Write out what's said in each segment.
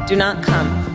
do not come.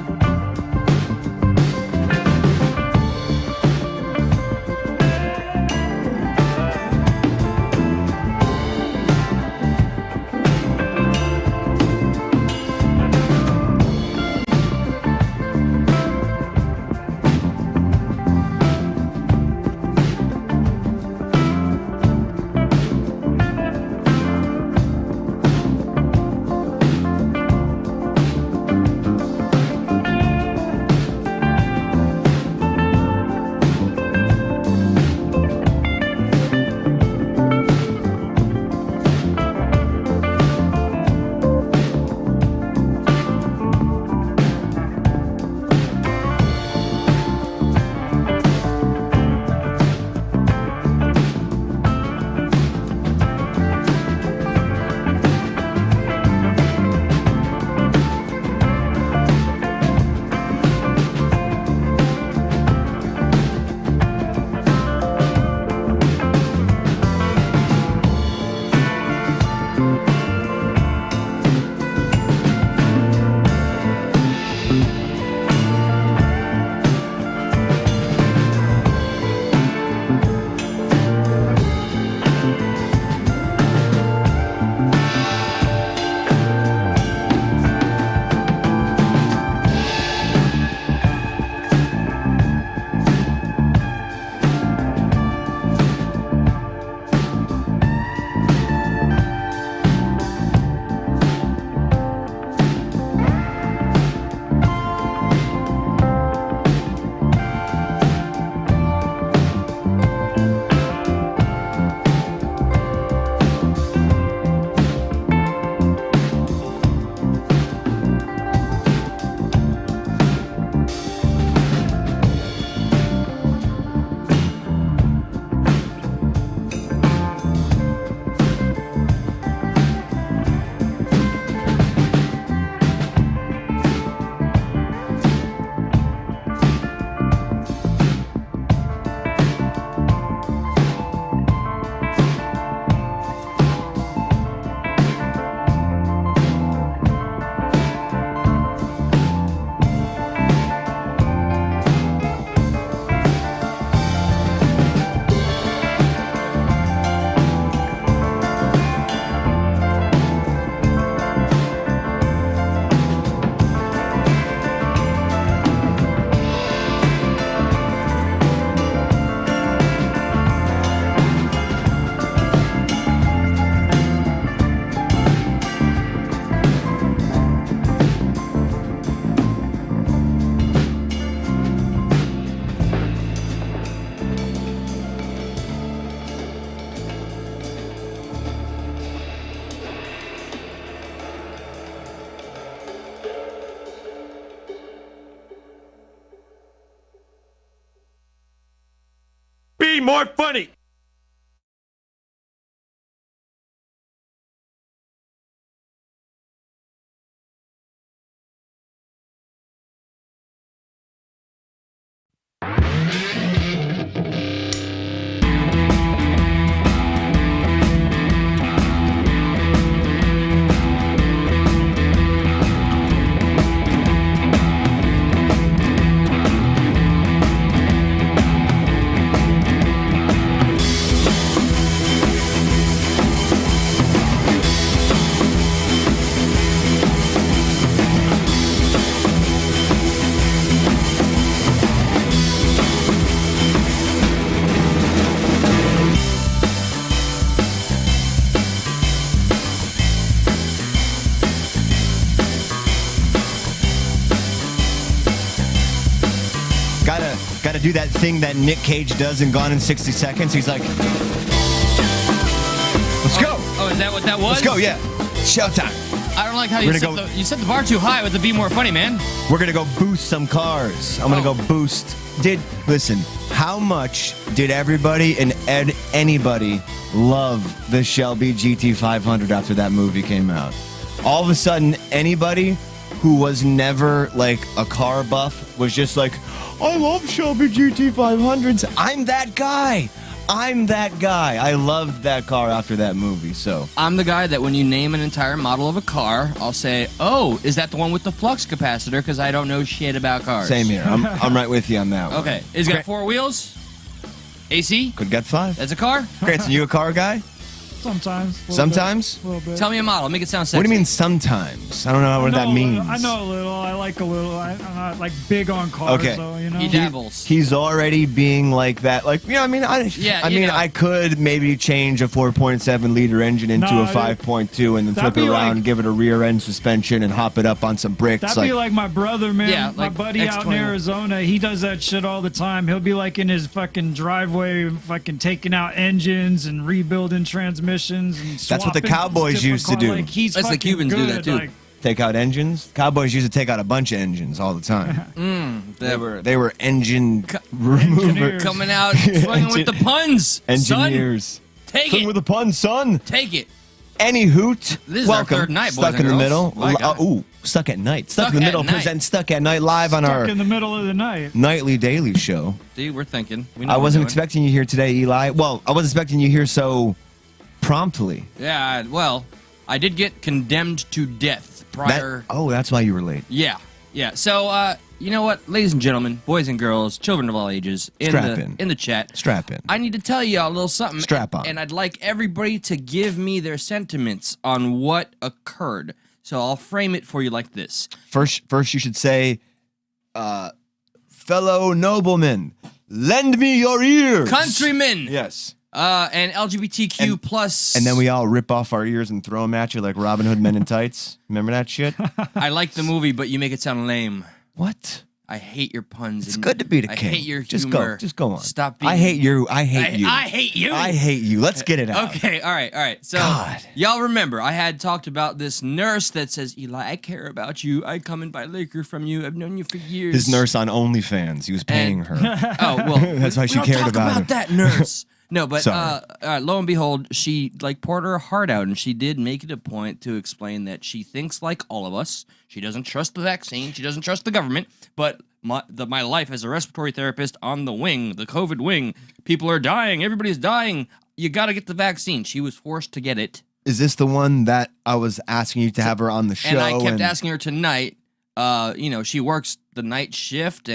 Be more funny. Gotta do that thing that Nick Cage does in Gone in 60 Seconds. He's like, let's go. Oh, is that what that was? Let's go, yeah. Showtime. I don't like how you set the bar too high with the Be More Funny, man. We're gonna go boost some cars. I'm gonna go boost. Listen, how much did everybody and anybody love the Shelby GT500 after that movie came out? All of a sudden, anybody who was never like a car buff was just like, I love Shelby GT500s. I'm that guy. I'm that guy. I loved that car after that movie. So I'm the guy that when you name an entire model of a car, I'll say, "Oh, is that the one with the flux capacitor?" Because I don't know shit about cars. same here. I'm right with you on that one. Okay, it's got 4 wheels, AC. Could get 5. That's a car. Cranston, you a car guy? Sometimes. Sometimes? A little bit. Tell me a model. Make it sound sexy. What do you mean sometimes? I don't know what that means. I know a little. I like a little. I'm not like big on cars, Okay. though, you know. He dabbles. He's already being like that. Like, I mean, I you know. I could maybe change a 4.7 liter engine into No, a 5.2 and then flip that'd it be around, like- give it a rear end suspension, and hop it up on some bricks. That'd be like my brother, man. Yeah, my like buddy out in X21. Arizona. He does that shit all the time. He'll be like in his fucking driveway, fucking taking out engines and rebuilding transmissions. And That's what the swapping Cowboys different used to do. Like, he's That's the fucking Cubans do good, that, too. like- take out engines. Cowboys used to take out a bunch of engines all the time. They were engine remover Engineers. coming out swinging with the puns. engineers. Son, take Swing it. with a pun, son. Take it. Any hoot. This is our Welcome. third night, boys Stuck and in the girls. middle. My God. Ooh, Stuck at Night. Stuck Stuck in the at middle. Night. Present Stuck at Night live on Stuck our in the middle of the night. nightly daily show. See, we're thinking. We know I what wasn't we're doing. expecting you here today, Eli. Well, I wasn't expecting you here so promptly. Yeah, well, I did get condemned to death prior. That's why you were late. Yeah. So, you know what, ladies and gentlemen, boys and girls, children of all ages, Strap in. in the chat, Strap in. I need to tell y'all a little something. Strap on. And I'd like everybody to give me their sentiments on what occurred. So I'll frame it for you like this. First, you should say, fellow noblemen, lend me your ears. Countrymen! Yes. And LGBTQ plus. And then we all rip off our ears and throw them at you like Robin Hood Men in Tights. Remember that shit? I like the movie, but you make it sound lame. What? I hate your puns. It's and good to be the I king. hate your Just humor. Just go on. Stop being. I hate you. I hate you. I hate you. I hate you. Let's get it out. Okay, all right. So, God. y'all remember, I had talked about this nurse that says, Eli, I care about you. I come and buy liquor from you. I've known you for years. His nurse on OnlyFans. He was paying And- her. Oh, well. That's why she we don't cared talk about her. that nurse. No, but Sorry. lo and behold, she poured her heart out, and she did make it a point to explain that she thinks like all of us. She doesn't trust the vaccine. She doesn't trust the government. But my life as a respiratory therapist on the wing, the COVID wing, people are dying. Everybody's dying. You got to get the vaccine. She was forced to get it. Is this the one that I was asking you to have her on the show? And I kept asking her tonight. She works the night shift,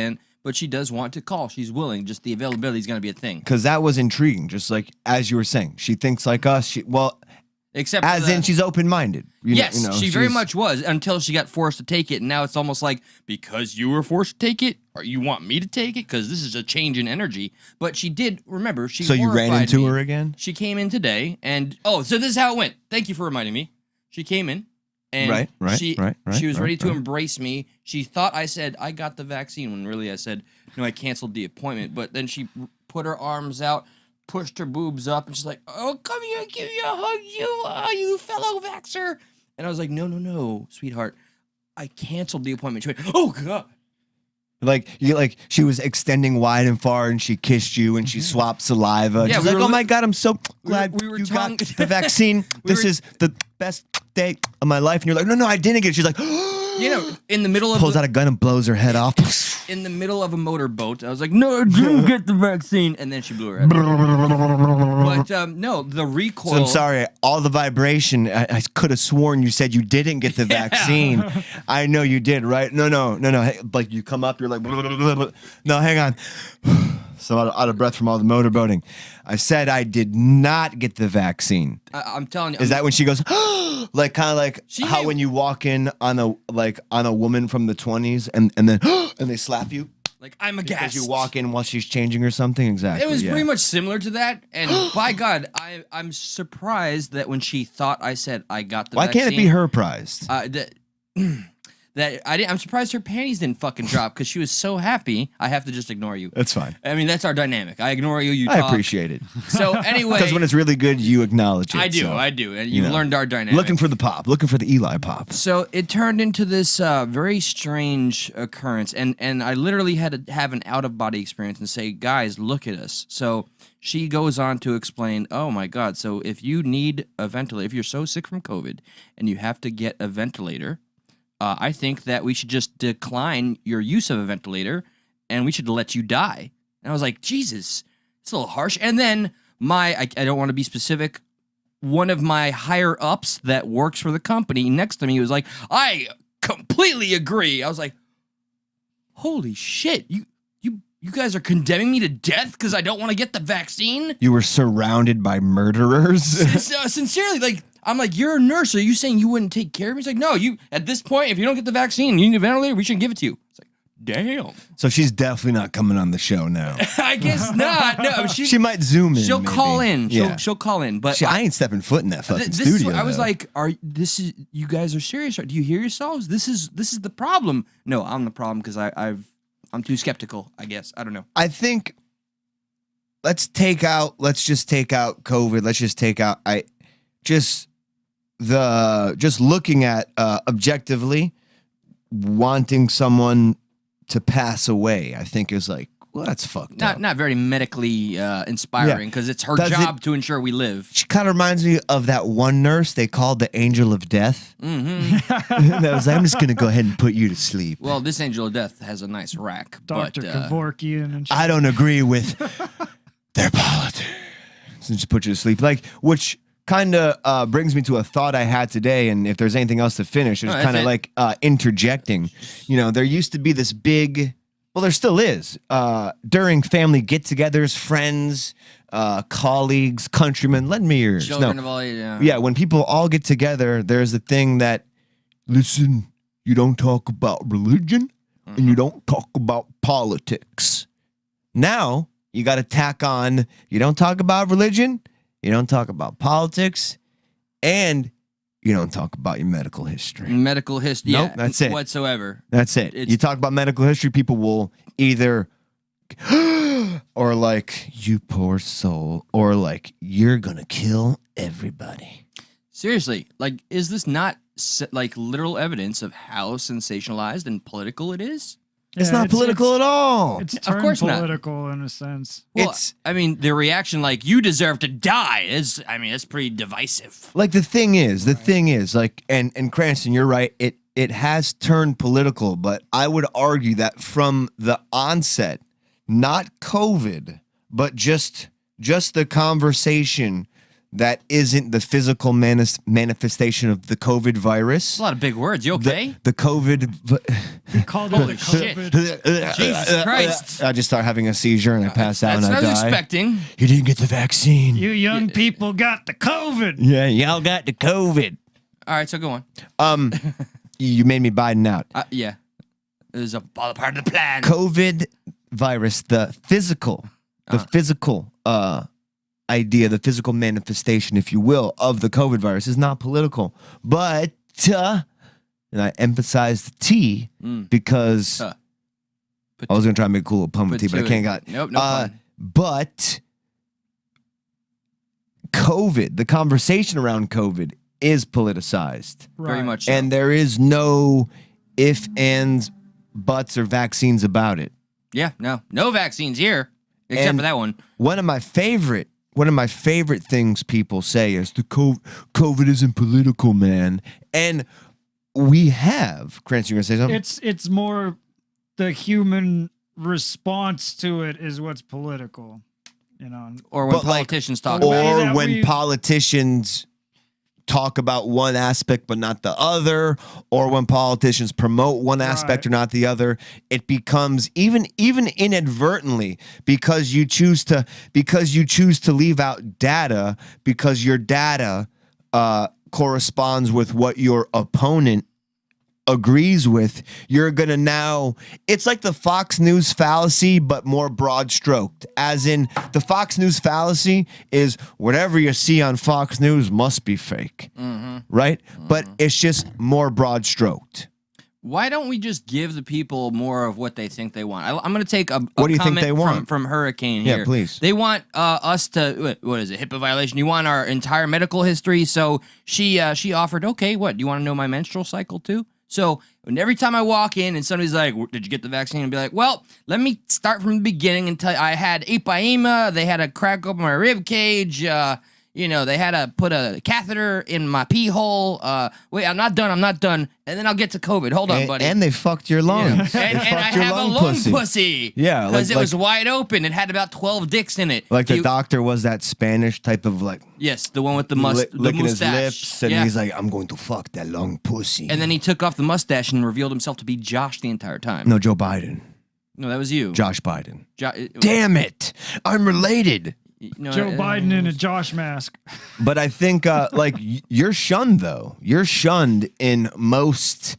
but she does want to call. She's willing. Just the availability is going to be a thing. Because that was intriguing. Just like, as you were saying, she thinks like us. Except As for the- in she's open-minded. Yes, she very she's- much was until she got forced to take it. And now it's almost like, because you were forced to take it, or you want me to take it? Because this is a change in energy. But she did, remember, she So you ran horrified into me. her again? She came in today, and, so this is how it went. Thank you for reminding me. She came in, and Right, she right, was ready to right. embrace me. She thought I said, I got the vaccine, when really I said, no, I canceled the appointment. But then she put her arms out, pushed her boobs up, and she's like, oh, come here, give me a hug, you fellow vaxxer. And I was like, no, sweetheart. I canceled the appointment. She went, oh, God. Like she was extending wide and far, and she kissed you, and she swapped saliva. Yeah, She's we like, were "Oh my li- God, I'm so glad we were you tongue- got the vaccine. This is the best day of my life." And you're like, "No, I didn't get it." She's like, In the middle of pulls out a gun and blows her head off. in the middle of a motorboat, I was like, no, I didn't get the vaccine. And then she blew her head. But no, the recoil. So I'm sorry, all the vibration. I could have sworn you said you didn't get the vaccine. I know you did, right? No. Hey, like you come up, you're like, no, hang on. So out of breath from all the motorboating. I said I did not get the vaccine. I'm telling you. Is that when she goes, like kind of like She how may- when you walk in on a woman from the 20s and then and they slap you like, I'm a because guest. you walk in while she's changing or something? Exactly. It was yeah. pretty much similar to that. And by God, I'm surprised that when she thought I said I got the Why vaccine. can't it be her prized? I'm surprised her panties didn't fucking drop because she was so happy. I have to just ignore you. That's fine. I mean, that's our dynamic. I ignore you. You I talk. appreciate it. So anyway, Because when it's really good, you acknowledge it. I do. so, And you've know. learned our dynamic. Looking for the pop. Looking for the Eli pop. So it turned into this very strange occurrence, and I literally had to have an out-of-body experience and say, guys, look at us. So she goes on to explain, oh my God, so if you need a ventilator, if you're so sick from COVID and you have to get a ventilator, I think that we should just decline your use of a ventilator and we should let you die. And I was like, Jesus, it's a little harsh. And then I don't want to be specific. One of my higher ups that works for the company next to me was like, I completely agree. I was like, holy shit, you guys are condemning me to death because I don't want to get the vaccine? You were surrounded by murderers. Sincerely, like, I'm like, you're a nurse. Are you saying you wouldn't take care of me? He's like, no, at this point, if you don't get the vaccine, you need a ventilator, we shouldn't give it to you. It's like, damn. So she's definitely not coming on the show now. I guess not. No, She might zoom in. She'll maybe. call in. Yeah. She'll call in. But I ain't stepping foot in that fucking this is studio. what I was though. like, you guys are serious? Do you hear yourselves? This is the problem. No, I'm the problem because I'm too skeptical, I guess. I don't know. I think let's just take out COVID. Let's just take out just looking at objectively wanting someone to pass away, I think is like, well, that's fucked up. Not very medically inspiring because it's her job to ensure we live. She kind of reminds me of that one nurse they called the Angel of Death. Mm-hmm. That was, I'm just going to go ahead and put you to sleep. Well, this Angel of Death has a nice rack. Dr. But, Kevorkian and shit. I don't agree with their politics. So just put you to sleep. Like, which kind of brings me to a thought I had today. And if there's anything else to finish, it's kind of like interjecting. You know, there used to be this big, well, there still is, during family get-togethers, friends, colleagues, countrymen, lend me yours. Children of all ages. Yeah, when people all get together, there's a thing that, listen, you don't talk about religion and you don't talk about politics. Now, you got to tack on, you don't talk about religion, you don't talk about politics, and you don't talk about your medical history. Medical history. Nope, Yeah, that's it. Whatsoever. That's it. It's- You talk about medical history, people will either or like, you poor soul, or like, you're going to kill everybody. Seriously, like, is this not like literal evidence of how sensationalized and political it is? It's Yeah, not political at all. It's Of turned course not. political in a sense. Well, It's- I mean, the reaction like you deserve to die is, I mean, it's pretty divisive. Like the thing is, like, and Cranston, you're right. It has turned political, but I would argue that from the onset, not COVID, but just the conversation that isn't the physical manifestation of the COVID virus. A lot of big words. You okay? The COVID. He called it Holy the shit. COVID. Jesus Christ. I just start having a seizure and I pass out That's and what I I was die. expecting. You didn't get the vaccine. You young people got the COVID. Yeah, y'all got the COVID. All right, so go on. You made me Biden out. Yeah. It was all part of the plan. COVID virus, the physical idea, the physical manifestation, if you will, of the COVID virus is not political. But, and I emphasize the T because I was going to try and make a cool pun with T, but I can't got it. Nope, no pun. But COVID, the conversation around COVID is politicized. Very much so. And there is no if, ands, buts, or vaccines about it. Yeah, no vaccines here, except And for that one. One of my favorite things people say is the COVID isn't political, man. And we have, Cranston, you gonna say something? It's more the human response to it is what's political, you know. Or when But, like, politicians talk the about way or that when we- politicians talk about one aspect but not the other, or when politicians promote one aspect or not the other, it becomes even inadvertently because you choose to leave out data because your data corresponds with what your opponent agrees with. You're gonna now, it's like the Fox News fallacy but more broad stroked, as in the Fox News fallacy is whatever you see on Fox News must be fake, right? But it's just more broad stroked. Why don't we just give the people more of what they think they want? I'm going to take a What do you think comment they want? from Hurricane Yeah, here. please. They want us to, what is it, HIPAA violation? You want our entire medical history? So she offered, okay, what, do you want to know my menstrual cycle too? So and every time I walk in and somebody's like, did you get the vaccine? I'd be like, well, let me start from the beginning and tell you, I had apyema. They had a crack open my rib cage. they had to put a catheter in my pee hole. Wait, I'm not done, and then I'll get to COVID. Hold on, buddy. And they fucked your lungs. Yeah. And I fucked your have a lung pussy. Yeah, because like- it was wide open. It had about 12 dicks in it. Like the doctor was that Spanish type of like Yes, the one with the licking his mustache. lips, and Yeah. he's like, "I'm going to fuck that long pussy." And then he took off the mustache and revealed himself to be Josh the entire time. no, Joe Biden, No, that was you. Josh Biden. Jo- Damn it, I'm related. no, Joe Biden in a Josh mask. But I think like you're shunned though. You're shunned in most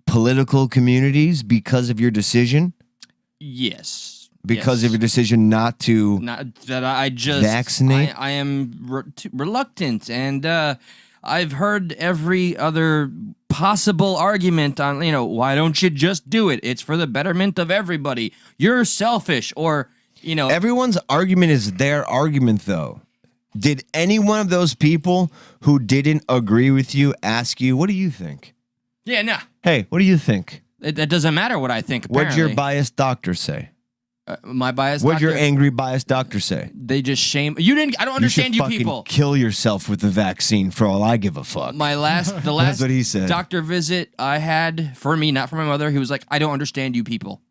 political communities because of your decision. Yes. Because Yes. of your decision not to. Not that I just Vaccinate? I am reluctant, and I've heard every other possible argument on why don't you just do it? It's for the betterment of everybody. You're selfish, or Everyone's argument is their argument, though. Did any one of those people who didn't agree with you ask you, "What do you think?" yeah, nah. Hey, what do you think? It doesn't matter what I think. What'd your Apparently. biased doctor say? My bias? What'd your doctor? angry biased doctor say? They just shame you. Didn't. I don't understand you you, should fucking people. kill yourself with the vaccine for all I give a fuck. The last what he said. doctor visit I had for me, not for my mother. He was like, "I don't understand you people.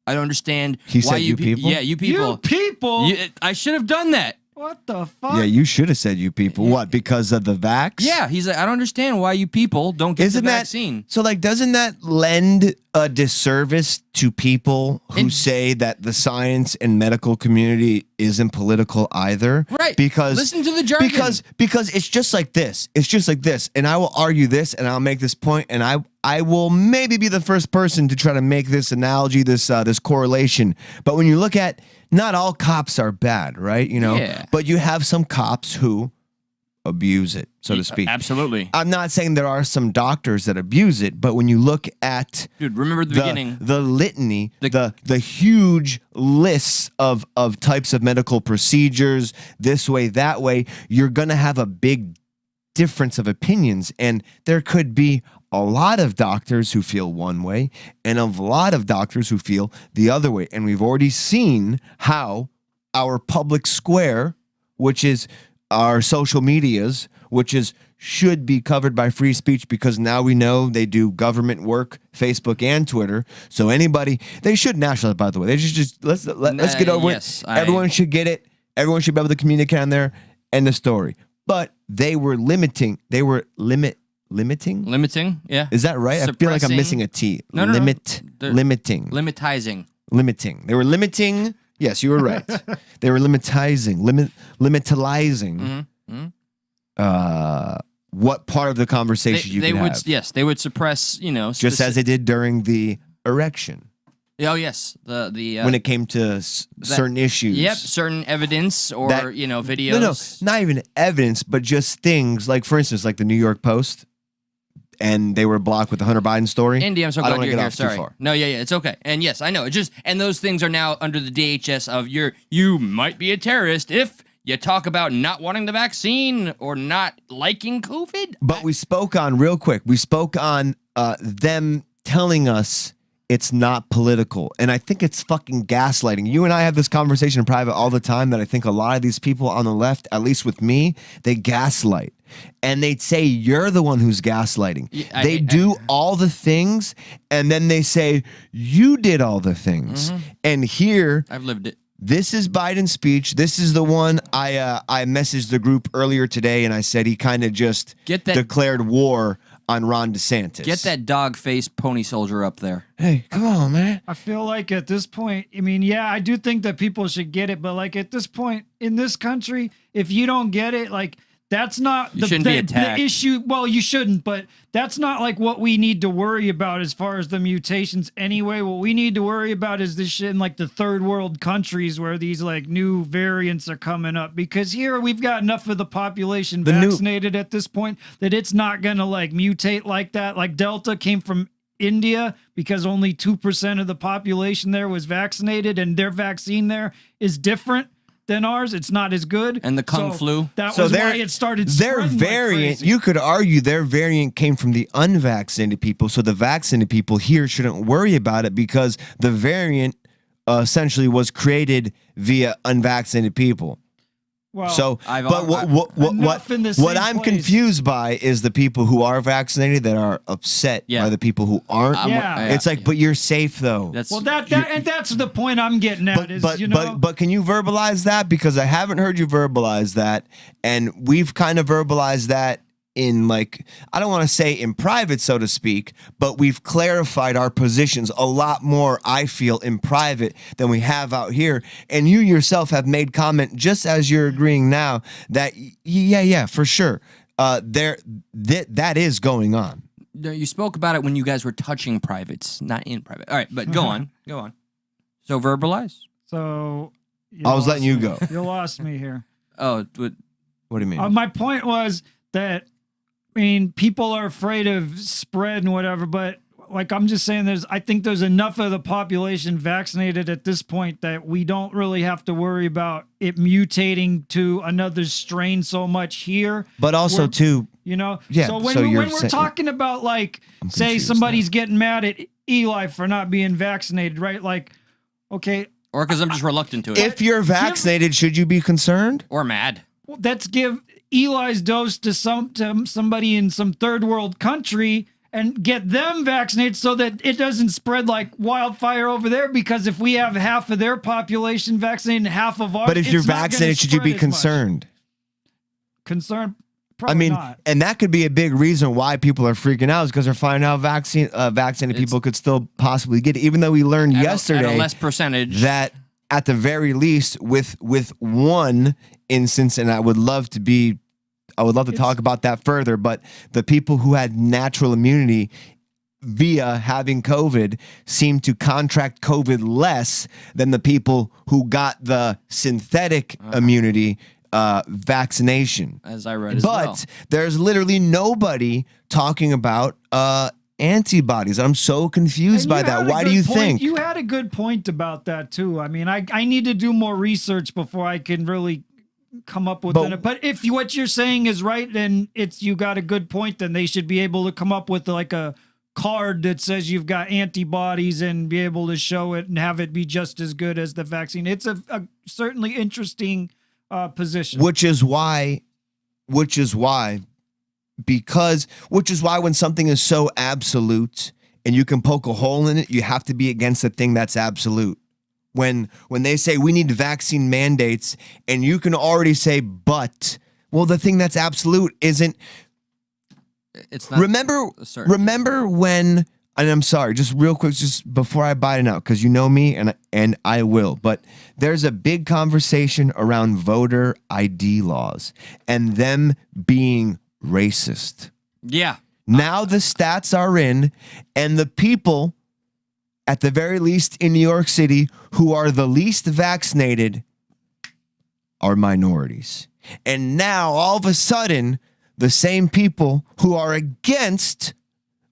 I don't understand He why said you people? Yeah, you people. You people. I should have done that. What the fuck? Yeah, you should have said you people. What? Because of the vax? Yeah, he's like, I don't understand why you people don't get Isn't the that vaccine. so? Like, doesn't that lend a disservice to people who And- say that the science and medical community isn't political either? Right. Because Listen to the jargon. Because it's just like this. It's just like this. And I will argue this, and I'll make this point, and I will maybe be the first person to try to make this analogy, this correlation. But when you look at, not all cops are bad, right? Yeah. But you have some cops who abuse it, so to speak. Absolutely. I'm not saying there are some doctors that abuse it, but when you look at Dude, remember the beginning. the litany, the huge lists of types of medical procedures, this way, that way, you're gonna have a big difference of opinions, and there could be a lot of doctors who feel one way and a lot of doctors who feel the other way. And we've already seen how our public square, which is our social medias, which should be covered by free speech, because now we know they do government work, Facebook and Twitter. So they should nationalize, by the way. They just let's get over yes, it. Everyone should get it. Everyone should be able to communicate on there. End the story. But they were limiting. Limiting, yeah. Is that right? I feel like I'm Suppressing. missing a T. No. They're Limiting. Limitizing. They were limiting. Yes, you were right. They were limitizing. Limitalizing. What part of the conversation you they could would have. yes, they would suppress, Just as they did during the erection oh yes, the when it came to certain issues. Yep, certain evidence or That- videos. No, not even evidence, but just things like, for instance, like the New York Post, and they were blocked with the Hunter Biden story. Andy, I'm so I don't glad wanna you're get here. off too Sorry. far. No, yeah, it's okay. And yes, I know. And those things are now under the DHS of you might be a terrorist if you talk about not wanting the vaccine or not liking COVID. But we spoke on, real quick, them telling us it's not political. And I think it's fucking gaslighting. You and I have this conversation in private all the time, that I think a lot of these people on the left, at least with me, they gaslight. And they'd say, you're the one who's gaslighting. Yeah, They do all the things, and then they say, you did all the things. And here, I've lived it. this is Biden's speech. This is the one I messaged the group earlier today, and I said he kind of just Get that- declared war on Ron DeSantis. Get that dog-faced pony soldier up there. Hey, come on, man. I feel like at this point, I mean, yeah, I do think that people should get it, but like at this point in this country, if you don't get it, like that's not You shouldn't be the attacked. issue. Well, you shouldn't, but that's not like what we need to worry about as far as the mutations anyway. What we need to worry about is this shit in like the third world countries where these like new variants are coming up, because here we've got enough of the population vaccinated at this point that it's not going to like mutate like that. Like Delta came from India because only 2% of the population there was vaccinated, and their vaccine there is different than ours. It's not as good. And the Kung flu. That So was their- why it started Their spreading like variant, crazy. you could argue their variant came from the unvaccinated people, so the vaccinated people here shouldn't worry about it, because the variant essentially was created via unvaccinated people. Well, So, I've- but Enough in the what same I'm place. confused by is the people who are vaccinated that are upset Yeah. by the people who aren't. Yeah. It's like, but you're safe though. That's well, and that's the point I'm getting at. But can you verbalize that? Because I haven't heard you verbalize that, and we've kind of verbalized that in, like, I don't want to say in private, so to speak, but we've clarified our positions a lot more, I feel, in private than we have out here. And you yourself have made comment, just as you're agreeing now, that yeah, for sure, that is going on. No, you spoke about it when you guys were touching privates, not in private. All right, but go on. Go on. So verbalize. So I was letting you go. You lost me here. Oh, what? What do you mean? My point was that, I mean, people are afraid of spread and whatever, but like I'm just saying, I think there's enough of the population vaccinated at this point that we don't really have to worry about it mutating to another strain so much here. But also, We're- too, You know, Yeah, So when, so when you're we're saying- talking about, like, say confused somebody's getting mad at Eli for not being vaccinated, right? Like, okay, Or because I'm just reluctant to it. if you're vaccinated, should you be concerned? Or mad. well, let's give Eli's dose to somebody in some third world country and get them vaccinated so that it doesn't spread like wildfire over there. Because if we have half of their population vaccinated and half of ours, But if you're it's not gonna vaccinated, should you be spread as much. concerned? Concerned? Probably I mean, not. and that could be a big reason why people are freaking out, is because they're finding out vaccinated people could still possibly get it, even though we learned At yesterday a less percentage. that at the very least, with one instance, and I would love to talk about that further, but the people who had natural immunity via having COVID seem to contract COVID less than the people who got the synthetic immunity vaccination. as I read as well. But there's literally nobody talking about antibodies. I'm so confused And by you that. had a Why do good you point. think? You had a good point about that too. I mean, I need to do more research before I can really come up with it. But if what you're saying is right, then you got a good point. Then they should be able to come up with like a card that says you've got antibodies and be able to show it and have it be just as good as the vaccine. It's a certainly interesting position. Which is why when something is so absolute and you can poke a hole in it, you have to be against the thing that's absolute. When they say we need vaccine mandates and you can already say, but, well, the thing that's absolute isn't. It's not Remember when, and I'm sorry, just real quick, just before I bite it out, because you know me and I will, but there's a big conversation around voter ID laws and them being racist. Yeah. Now the stats are in, and the people, at the very least in New York City, who are the least vaccinated are minorities. And now all of a sudden, the same people who are against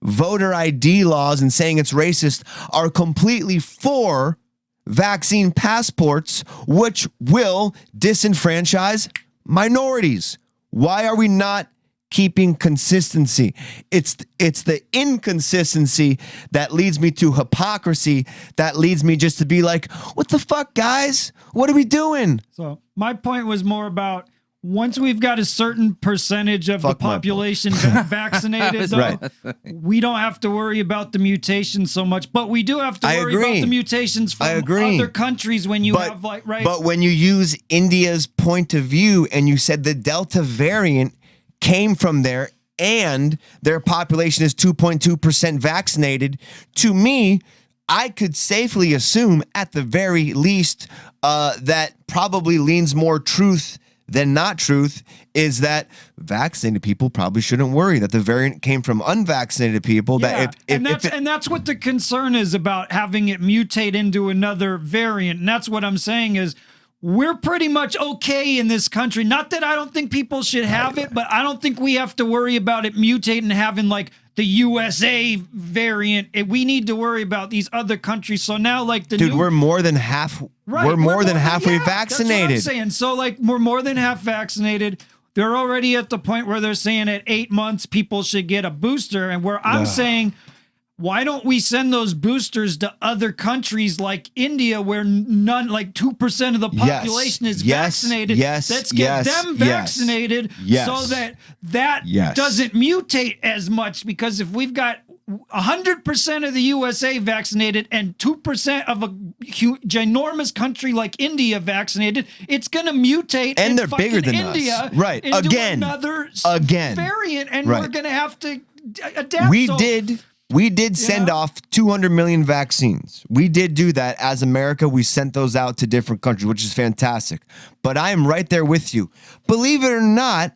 voter ID laws and saying it's racist are completely for vaccine passports, which will disenfranchise minorities. Why are we not keeping consistency? It's the inconsistency that leads me to hypocrisy, that leads me just to be like, what the fuck, guys? What are we doing? So my point was more about once we've got a certain percentage of the Fuck my population vaccinated, though, Right. we don't have to worry about the mutations so much. But we do have to I worry agree. about the mutations I from agree. other countries when you have like, right? But when you use India's point of view and you said the Delta variant came from there and their population is 2.2% vaccinated, to me, I could safely assume at the very least that probably leans more truth than not truth, is that vaccinated people probably shouldn't worry that the variant came from unvaccinated people. Yeah, That and that's what the concern is about, having it mutate into another variant. And that's what I'm saying is we're pretty much okay in this country. Not that I don't think people should have it, but I don't think we have to worry about it mutating and having like the USA variant. We need to worry about these other countries. So now, like the dude, we're more than half. Right, we're more than halfway yeah, vaccinated. That's what I'm saying. So like we're more than half vaccinated. They're already at the point where they're saying at 8 months people should get a booster, and where I'm saying why don't we send those boosters to other countries like India, where none, like 2% of the population is vaccinated? Let's get them vaccinated so that doesn't mutate as much. Because if we've got 100% of the USA vaccinated and 2% of a ginormous country like India vaccinated, it's going to mutate. And they're bigger than India, us. Right. Into Again. another variant, and Right. we're going to have to adapt. We did send off 200 million vaccines. We did do that as America. We sent those out to different countries, which is fantastic. But I am right there with you. Believe it or not,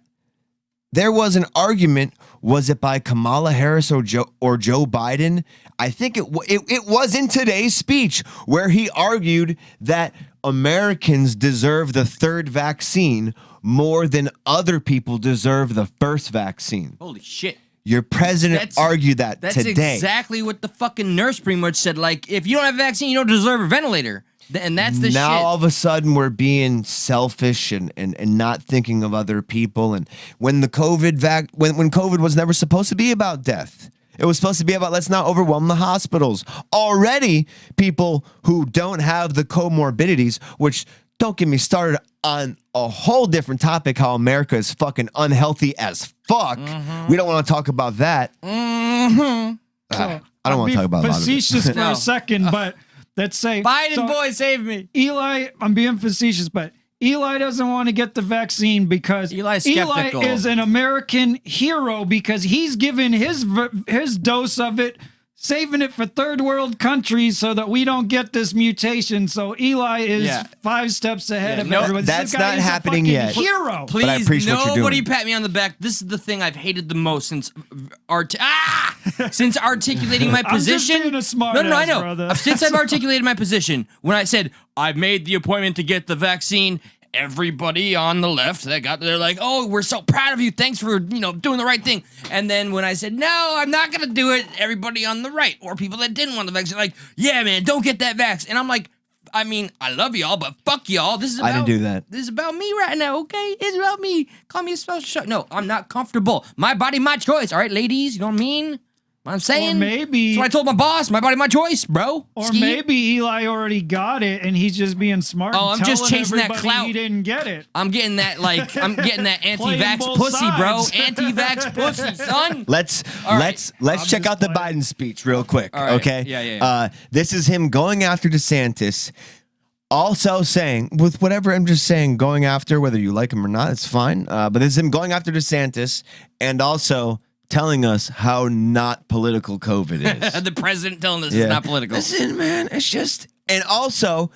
there was an argument. Was it by Kamala Harris or Joe Biden? I think it was in today's speech where he argued that Americans deserve the third vaccine more than other people deserve the first vaccine. Holy shit. Your president argued that today. That's exactly what the fucking nurse pretty much said. Like, if you don't have a vaccine, you don't deserve a ventilator. And that's the shit. Now all of a sudden we're being selfish and not thinking of other people. And when the when COVID was never supposed to be about death. It was supposed to be about let's not overwhelm the hospitals. Already, people who don't have the comorbidities, which don't get me started on a whole different topic, how America is fucking unhealthy as fuck. We don't want to talk about that. I don't want to talk about facetious for a second, but let's say Biden boy save me. Eli, I'm being facetious, but Eli doesn't want to get the vaccine because Eli is an American hero because he's given his dose of it, saving it for third world countries so that we don't get this mutation. So Eli is 5 steps ahead of everyone. That's not happening yet. Hero. Please, nobody pat me on the back. This is the thing I've hated the most since since articulating my position. I'm just being a No, I know. brother. Since I've articulated my position, when I said I've made the appointment to get the vaccine, everybody on the left they're like, oh, we're so proud of you. Thanks for doing the right thing. And then when I said no, I'm not gonna do it, everybody on the right or people that didn't want the vaccine like, yeah, man, don't get that vax. And I'm like, I mean, I love y'all, but fuck y'all. I didn't do that. This is about me right now, okay? It's about me. Call me a special show. No, I'm not comfortable. My body, my choice. All right, ladies, you know what I mean? What I'm saying? Or maybe. That's what I told my boss. My body, my choice, bro. Or maybe Eli already got it and he's just being smart. Oh, and I'm just chasing that everybody clout. He didn't get it. I'm getting that anti-vax both pussy, bro. sides. Anti-vax pussy, son. Let's check out the Biden speech real quick, right. okay? Yeah. This is him going after DeSantis. Also saying, with whatever I'm just saying, going after, whether you like him or not, it's fine. But this is him going after DeSantis and also telling us how not political COVID is. The president telling us it's not political. Listen, man, it's just... And also,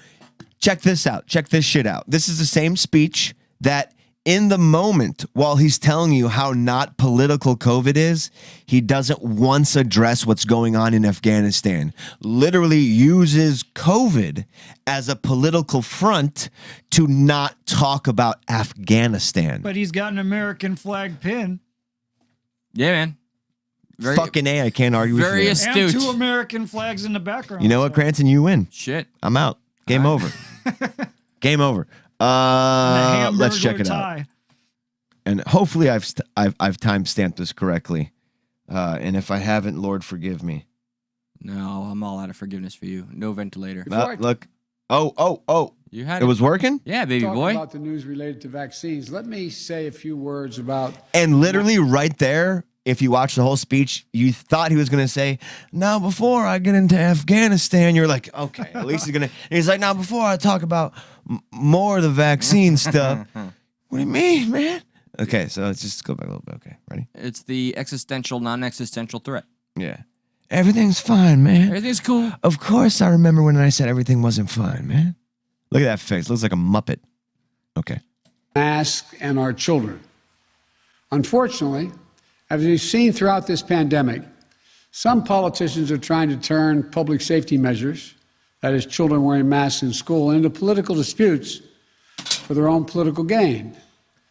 check this out. Check this shit out. This is the same speech that in the moment, while he's telling you how not political COVID is, he doesn't once address what's going on in Afghanistan. Literally uses COVID as a political front to not talk about Afghanistan. But he's got an American flag pin. Yeah, man. Fucking A, I can't argue with you. Very astute. And 2 American flags in the background. You know what, Cranston? You win. Shit. I'm out. Game over. Game over. Let's check it out. And hopefully I've time stamped this correctly. And if I haven't, Lord forgive me. No, I'm all out of forgiveness for you. No ventilator. Look. Oh. You had it was working? Yeah, baby Talking boy. about the news related to vaccines, let me say a few words about... And literally right there, if you watch the whole speech, you thought he was going to say, now before I get into Afghanistan, you're like, okay, at least he's going to... He's like, now before I talk about more of the vaccine stuff. What do you mean, man? Okay, so let's just go back a little bit. Okay, ready? It's the existential, non-existential threat. Yeah. Everything's fine, man. Everything's cool. Of course I remember when I said everything wasn't fine, man. Look at that face. Looks like a Muppet. Okay. Masks and our children. Unfortunately, as we've seen throughout this pandemic, some politicians are trying to turn public safety measures, that is, children wearing masks in school, into political disputes for their own political gain.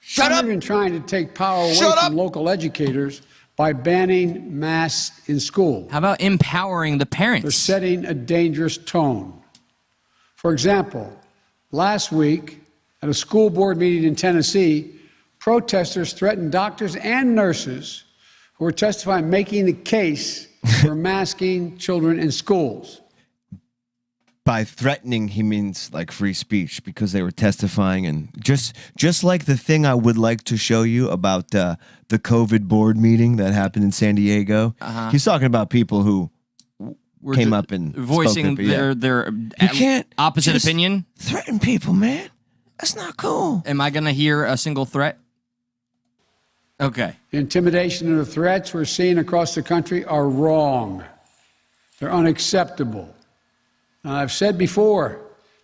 Shut up! Some are even trying to take power away from local educators by banning masks in school. How about empowering the parents? They're setting a dangerous tone. For example, last week at a school board meeting in Tennessee, protesters threatened doctors and nurses who were testifying, making the case for masking children in schools. By threatening, he means like free speech because they were testifying, and just like the thing I would like to show you about the COVID board meeting that happened in San Diego. He's talking about people who came up and voicing spoke their you can't opposite just opinion. threaten people, man. That's not cool. Am I gonna hear a single threat? Okay. The intimidation and the threats we're seeing across the country are wrong. They're unacceptable. Now, I've said before,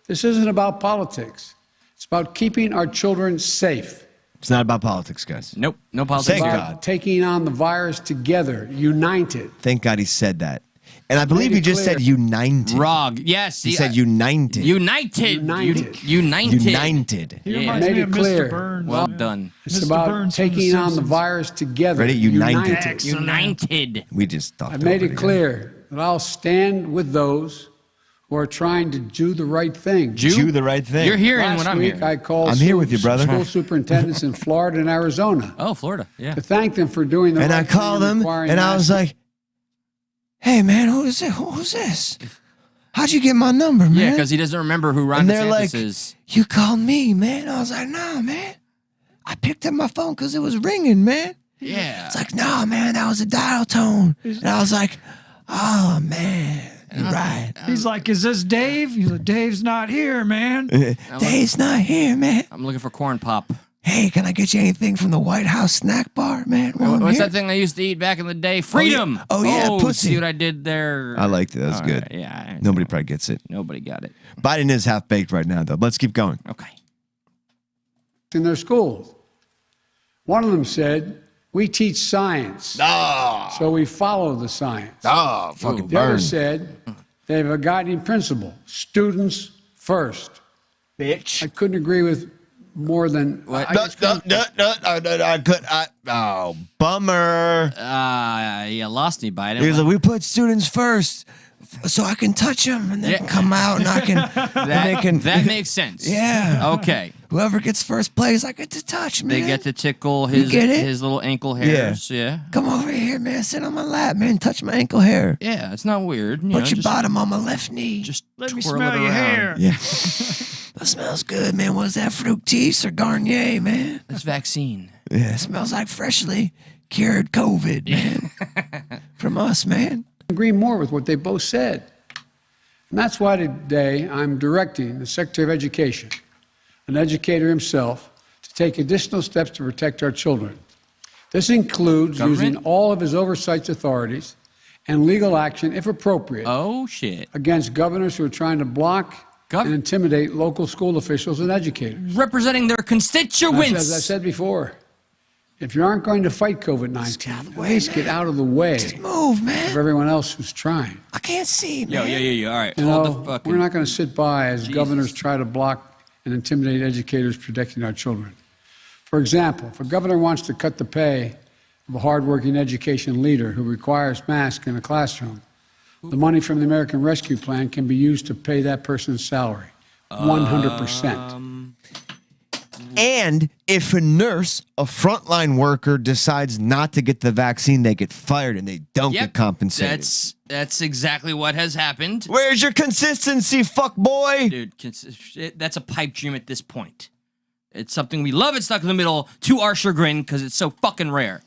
this isn't about politics. It's about keeping our children safe. It's not about politics, guys. Nope. No politics. Thank About God. taking on the virus together, united. Thank God he said that. And I believe made he it just clear. said united. Rog. Yes. He said united. United. United. United. United. He Yeah. reminds Made me it of clear. Mr. Burns. Well man. done. It's Mr. about Burns from The taking on the Simpsons. virus together. Ready? United. Excellent. United. We just talked I've made over it clear that I'll stand with those who are trying to do the right thing. Do the right thing. You're hearing Last what I'm week, hearing. I called I'm here with you, brother. school superintendents in Florida and Arizona Oh, Florida. Yeah. to thank them for doing the And right I thing called him, requiring and I was masks. like, "Hey, man, who's this? How'd you get my number, man?" Yeah, because he doesn't remember who Ron and they're DeSantis like, is. "You called me, man." I was like, "Nah, man. I picked up my phone because it was ringing, man." Yeah. It's like, "No, man, that was a dial tone." And I was like, "Oh, man, you're right. He's like, "Is this Dave?" He's like, "Dave's not here, man." Dave's not here, man. I'm looking for corn pop. Hey, can I get you anything from the White House snack bar, man? while I'm What's here?" that thing I used to eat back in the day? Freedom. Oh, yeah, pussy. See what I did there? I liked it. That was All good. right, yeah. Nobody probably gets it. Nobody got it. Biden is half baked right now, though. Let's keep going. Okay. in their schools. One of them said, "We teach science, so we follow the science." Oh, fucking The other burn. said, "They have a guiding principle: students first." Bitch. I couldn't agree with more than What? I just couldn't- Oh, bummer. You lost me, Biden. He was like, "We put students first, so I can touch them, and they can come out, and I can." that makes sense. Yeah. Okay. Whoever gets first place, I get to touch, man. They get to tickle his get it? his little ankle hairs. Yeah. Come over here, man. Sit on my lap, man. Touch my ankle hair. Yeah. It's not weird. You Put know, your just, bottom on my left knee. Just Let me twirl smell it your around. hair. Yeah. That smells good, man. What is that, Fructis or Garnier, man? It's vaccine. Yeah, it smells like freshly cured COVID, man. From us, man. agree more with what they both said. And that's why today I'm directing the Secretary of Education, an educator himself, to take additional steps to protect our children. This includes using all of his oversight authorities and legal action, if appropriate, Oh shit. against governors who are trying to block and intimidate local school officials and educators. Representing their constituents. As I said before, if you aren't going to fight COVID-19, at least get out of the way Move, of man. everyone else who's trying. I can't see, man. Yo. All right. You Hold know, the fucking. we're not going to sit by as governors try to block and intimidate educators protecting our children. For example, if a governor wants to cut the pay of a hardworking education leader who requires masks in a classroom, the money from the American Rescue Plan can be used to pay that person's salary, 100%. And if a nurse, a frontline worker, decides not to get the vaccine, they get fired and they don't get compensated. That's exactly what has happened. Where's your consistency, fuck boy? Dude, that's a pipe dream at this point. It's something we love. It's stuck in the middle to our chagrin because it's so fucking rare.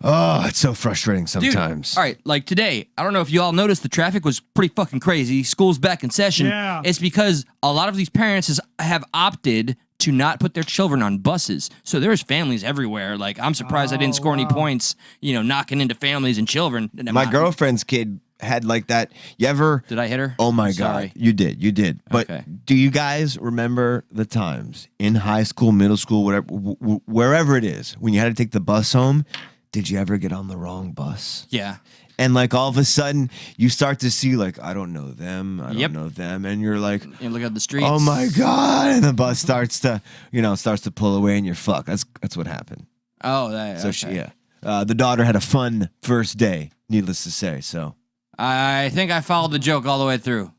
Oh, it's so frustrating Dude, sometimes. all right, like today, I don't know if you all noticed the traffic was pretty fucking crazy. School's back in session. Yeah. It's because a lot of these parents have opted to not put their children on buses. So there's families everywhere. Like, I'm surprised I didn't score any points, knocking into families and children. My girlfriend's kid had like that. You ever? Did I hit her? Oh my Sorry. God. You did. But Okay. do you guys remember the times in high school, middle school, whatever, wherever it is, when you had to take the bus home? Did you ever get on the wrong bus? Yeah. And like all of a sudden you start to see like, I don't know them. I don't know them. And you're like, And look at the streets. oh my God. And the bus starts to pull away and you're fucked. That's what happened. Oh, that. So okay. the daughter had a fun first day, needless to say. So I think I followed the joke all the way through.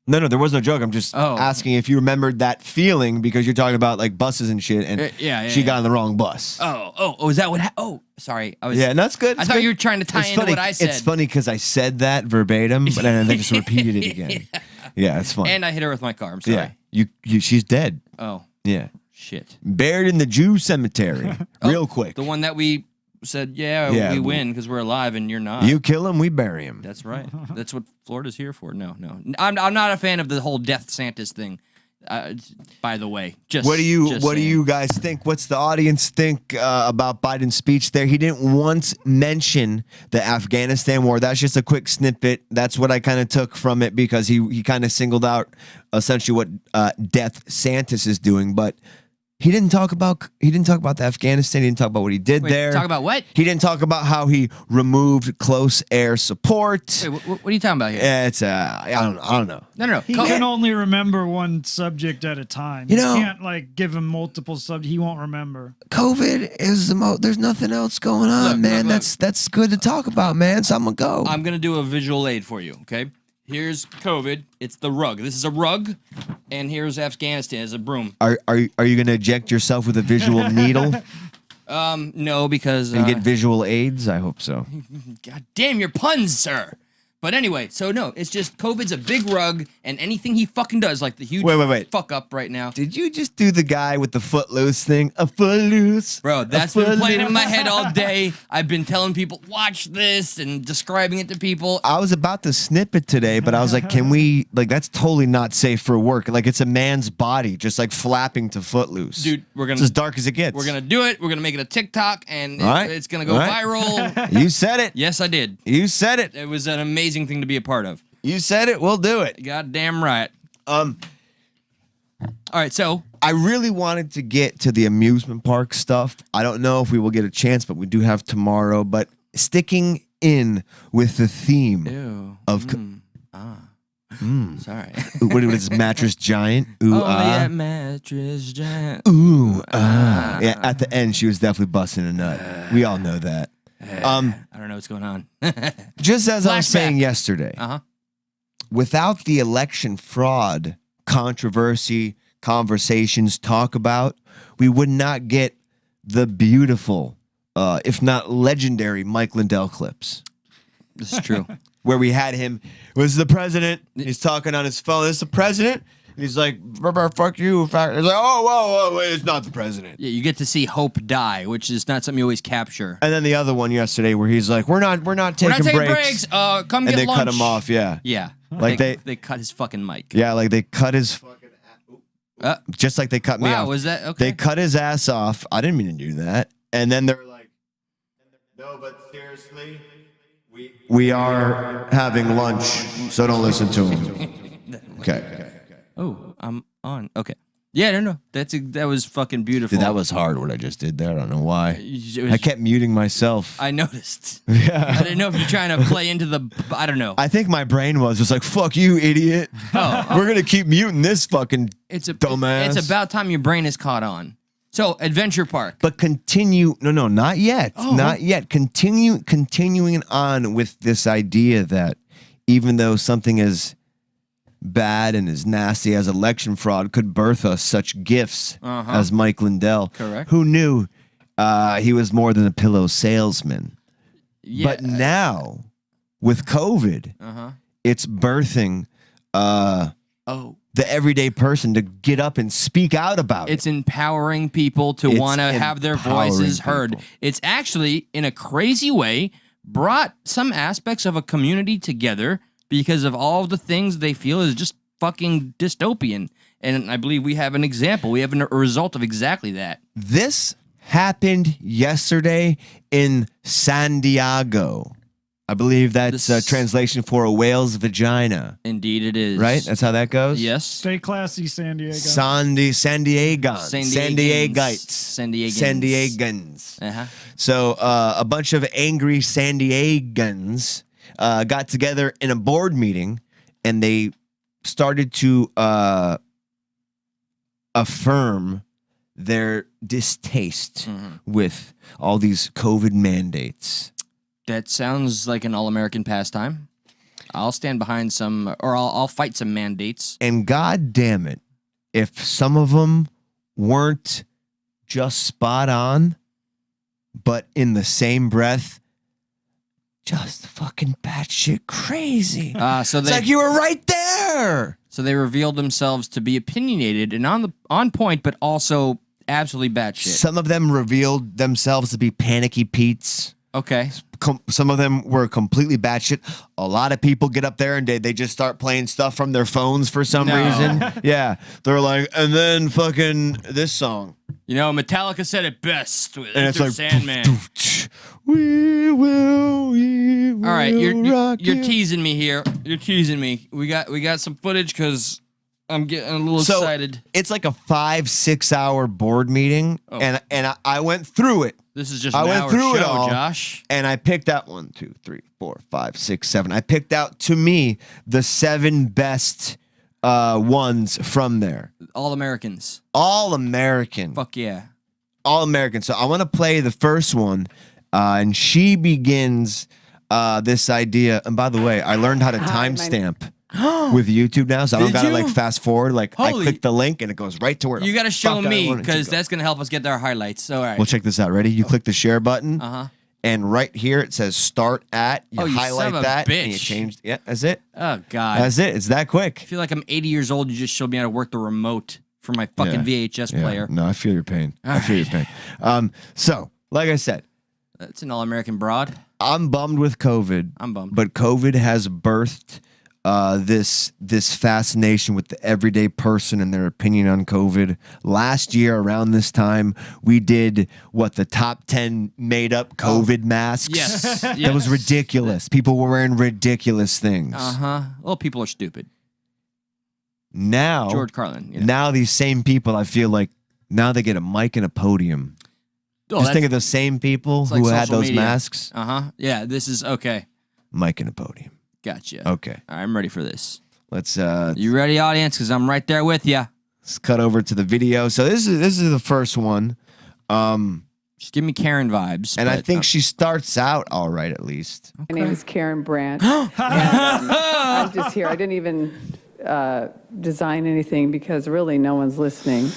No, there was no joke. I'm just Oh. asking if you remembered that feeling because you're talking about like buses and shit, and yeah, she yeah. got on the wrong bus. Oh, is that what? Oh, sorry. I was. Yeah, that's good. I It's thought good. you were trying to tie It's into funny. what I said. It's funny because I said that verbatim, but then I just repeated it again. Yeah, it's fun. And I hit her with my car. I'm sorry. yeah, she's dead. Oh, Yeah, shit. buried in the Jew cemetery. Real quick. The one that we said, yeah, Yeah, we win because we're alive and you're not. You kill him, we bury him. That's right. That's what Florida's here for. No. I'm not a fan of the whole Death Santas thing. By the way, What do you saying. guys think? What's the audience think about Biden's speech there? He didn't once mention the Afghanistan war. That's just a quick snippet. That's what I kind of took from it because he kind of singled out essentially what Death Santis is doing, but he didn't talk about the Afghanistan. He didn't talk about what he did Wait, there. talk about what? He didn't talk about how he removed close air support. Wait, what are you talking about here? It's I don't know. No. He can only remember one subject at a time. You know- You can't like give him multiple subjects. He won't remember. COVID is the most. There's nothing else going on, Look, man. look. That's good to talk about, man. So I'm gonna go. I'm gonna do a visual aid for you. Okay. Here's COVID. It's the rug. This is a rug, and here's Afghanistan as a broom. Are you gonna inject yourself with a visual needle No, because and get visual aids? I hope so. God damn your puns, sir. But anyway, so no, it's just COVID's a big rug, and anything he fucking does, like the huge Wait. fuck up right now. Did you just do the guy with the footloose thing? A footloose, Bro, that's been playing in my head all day. I've been telling people, watch this, and describing it to people. I was about to snip it today, but I was like, can we? Like, that's totally not safe for work. Like, it's a man's body just like flapping to footloose. Dude, we're gonna It's as dark as it gets. We're gonna do it. We're gonna make it a TikTok, and All right. it's gonna go All right. viral. You said it. Yes, I did. You said it. It was an amazing thing to be a part of. You said it. We'll do it. Goddamn right. All right, so I really wanted to get to the amusement park stuff. I don't know if we will get a chance, but we do have tomorrow. But sticking in with the theme ew. of Sorry. what is mattress giant? Ooh, Only that mattress giant. ooh, yeah. At the end, she was definitely busting a nut. We all know that. I don't know what's going on. Just as I was Flashback. saying yesterday, Uh-huh. without the election fraud controversy, conversations, talk about, we would not get the beautiful, if not legendary, Mike Lindell clips. This is true. Where we had him, was the president. He's talking on his phone. This is the president. And he's like, fuck you. It's like, whoa, wait, it's not the president. Yeah, you get to see hope die, which is not something you always capture. And then the other one yesterday where he's like, we're not taking We're not taking breaks. breaks. Come And get they lunch. cut him off, yeah. Yeah. Like they cut his fucking mic. Yeah, like they cut his, just like they cut me Wow, off. was that okay? They cut his ass off. I didn't mean to do that. And then they're like, no, but seriously, we are having lunch, so don't listen to him. Okay. Oh, I'm on. Okay. Yeah, no. That was fucking beautiful. Dude, that was hard what I just did there. I don't know why. It was- I kept muting myself. I noticed. I didn't know if you're trying to play into the. I don't know. I think my brain was just like, fuck you, idiot. We're going to keep muting this fucking It's dumbass. It's about time your brain is caught on. So, Adventure Park. But continue. No, not yet. Not yet. Continuing on with this idea that even though something as bad and as nasty as election fraud could birth us such gifts as Mike Lindell. Correct. Who knew he was more than a pillow salesman? Yeah. But now, with COVID, it's birthing Oh. the everyday person to get up and speak out about It's it. empowering people to It's want to have their empowering voices heard. people. It's actually, in a crazy way, brought some aspects of a community together because of all the things they feel is just fucking dystopian. And I believe we have an example. We have a result of exactly that. This happened yesterday in San Diego. I believe that's a This- translation for a whale's vagina, Indeed, it is. right? That's how that goes? Yes. Stay classy, San Diego. San Diegans. San Diegans. San Diegans. San Diegans. San Diegans. Uh-huh. So a bunch of angry San Diegans got together in a board meeting, and they started to affirm their distaste with all these COVID mandates. That sounds like an all-American pastime. I'll stand behind some, or I'll fight some mandates. And God damn it, if some of them weren't just spot on, but in the same breath, just fucking batshit crazy. So It's they, like you were right there. so they revealed themselves to be opinionated and on point, but also absolutely batshit. Some of them revealed themselves to be panicky Pete's. Okay. Some of them were completely batshit. A lot of people get up there and they just start playing stuff from their phones for some reason. Yeah. They're like, and then fucking this song. You know, Metallica said it best with And it's Enter like, Sandman. we will All right, rock you're you. teasing me here. You're teasing me. We got some footage because I'm getting a little So excited. it's like a 5-6 hour board meeting, and I went through it. This is just I an went hour through show, it all. Josh. And I picked out 1, 2, 3, 4, 5, 6, 7. I picked out, to me, the 7 best ones from there. All Americans. All American. Fuck yeah. All American. So I want to play the first one, and she begins this idea. And by the way, I learned how to timestamp with YouTube now, so I don't Did gotta you? like fast forward. Like I Holy- click the link and it goes right to where You got to show me because that's gonna help us get our highlights. So all right. Well, check this out. Ready? You click the share button, Uh-huh. and right here it says "Start at." You Oh, you highlight son of a that, and you bitch. change. Yeah, that's it. Oh God. That's it. It's that I quick. feel like I'm 80 years old. You just showed me how to work the remote for my fucking VHS Yeah. player. No, I feel your pain. I feel your pain. So, like I said, That's an all-American broad. I'm bummed with COVID. I'm bummed. But COVID has birthed this fascination with the everyday person and their opinion on COVID. Last year, around this time, we did the top 10 made up COVID masks. Yes. That was ridiculous. People were wearing ridiculous things. Uh-huh. Well, people are stupid. Now, George Carlin. You know. now these same people, I feel like now they get a mic and a podium. Oh, Just that's- think of the same people it's like who had social those media. masks. Uh-huh. Yeah, this is okay. Mic and a podium. Gotcha. Okay. I'm ready for this. Let's You ready, audience? Because I'm right there with you. let's cut over to the video. So this is the first one. Just give me Karen vibes. And I but, think she starts out all right, at least. My name is Karen Brandt. And, I'm just here. I didn't even design anything because really no one's listening.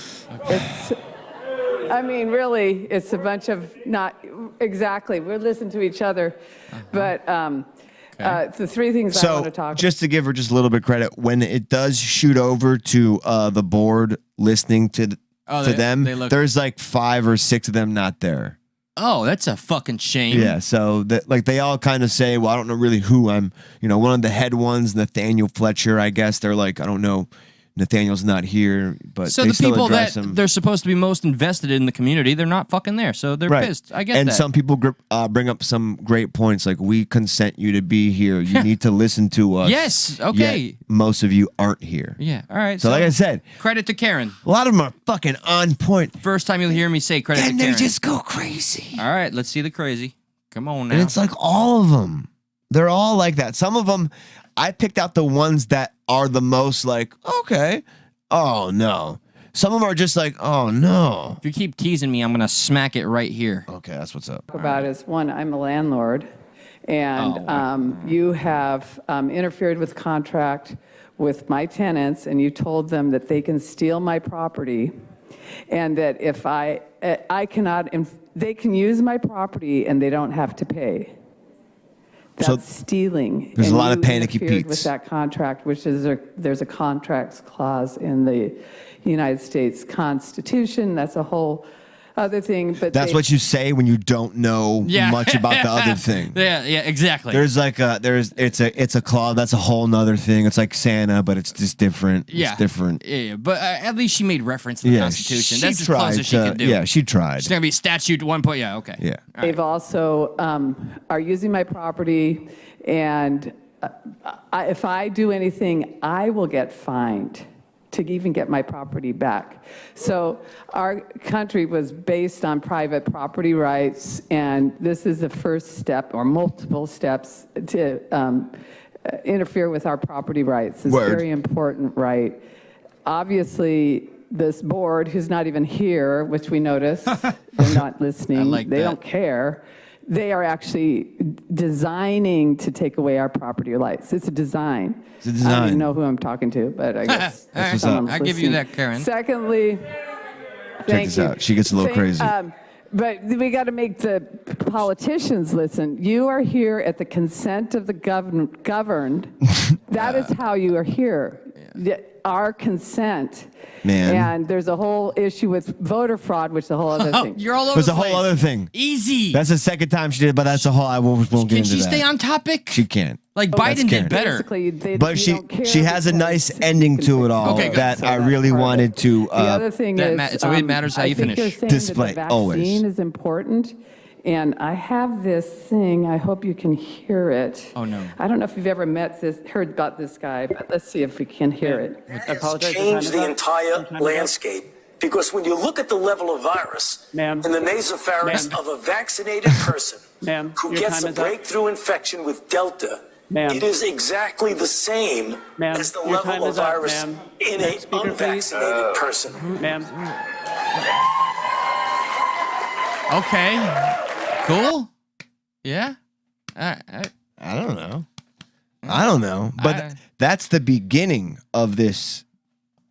Really, it's a bunch of not exactly. We'll listen to each other. But the 3 things I So want to talk about. just to give her just a little bit of credit, when it does shoot over to the board listening to them, they look- there's like 5 or 6 of them not there. Oh, that's a fucking shame. Yeah, so like they all kind of say, well, I don't know really who I'm. One of the head ones, Nathaniel Fletcher, I guess they're like, I don't know. Nathaniel's not here, but So they the still people address that him. they're supposed to be most invested in the community, they're not fucking there. So they're pissed. I get and that. some people bring up some great points, like we consent you to be here. You need to listen to us. Yes, okay. Yet most of you aren't here. Yeah. All right. So like I said, credit to Karen. a lot of them are fucking on point. First time you'll hear me say credit And to they Karen. just go crazy. All right. Let's see the crazy. Come on now. And it's like all of them. They're all like that. Some of them, I picked out the ones that are the most like, okay, oh no. Some of them are just like, oh no. If you keep teasing me, I'm gonna smack it right here. Okay, that's what's up. About is one, I'm a landlord, and you have interfered with contract with my tenants, and you told them that they can steal my property, and that if I cannot, they can use my property and they don't have to pay. That's So stealing. there's a And lot of you panicky interfered Pete's. with that contract, which is there's a contracts clause in the United States Constitution. That's a whole other thing. But That's what you say when you don't know Yeah. much about the other thing. Yeah. Yeah. Exactly. There's like it's a clause. That's a whole nother thing. It's like Santa, but it's just different. yeah. It's different. Yeah. But at least she made reference to the Constitution. she That's as tried close as she can do. Yeah, she tried. It's gonna be statute 1 point. Yeah. Okay. Yeah. They've also are using my property, and if I do anything, I will get fined to even get my property back. So our country was based on private property rights, and this is the first step or multiple steps to interfere with our property rights. It's a Word. very important right. Obviously, this board, who's not even here, which we notice, they're not listening. I like they that. don't care. they are actually designing to take away our property rights. It's a design. It's a I don't design. even know who I'm talking to, but I guess That's what's someone's up. I'll give you listening. that, Karen. Secondly, Check thank this you. out. She gets a little crazy. But we got to make the politicians listen. You are here at the consent of the governed. That is how you are here. Our consent. Man. And there's a whole issue with voter fraud, which is a whole other Oh, thing. you're all over There's the a whole place. other thing. Easy. That's the second time she did, but that's a whole. I won't get Can into she that. stay on topic? She can't. Like That's Biden Karen. did better. Basically, But she has a nice ending to it all Okay, good. that I really wanted to. The other thing that is, so it matters how you I think finish. you're saying Display, that the vaccine always. is important, and I have this thing. I hope you can hear it. Oh, no. I don't know if you've ever heard about this guy, but let's see if we can hear it. I apologize. Change the entire landscape. Because when you look at the level of virus Ma'am. in the nasopharynx Ma'am. of a vaccinated person Ma'am, who your gets time a is up. breakthrough infection with Delta, Ma'am. it is exactly the same Ma'am, as the your time level of is up, virus ma'am. in Next an speaker, please. unvaccinated person. Ma'am, Okay. Cool. Yeah. I don't know. I don't know. But I- that's the beginning of this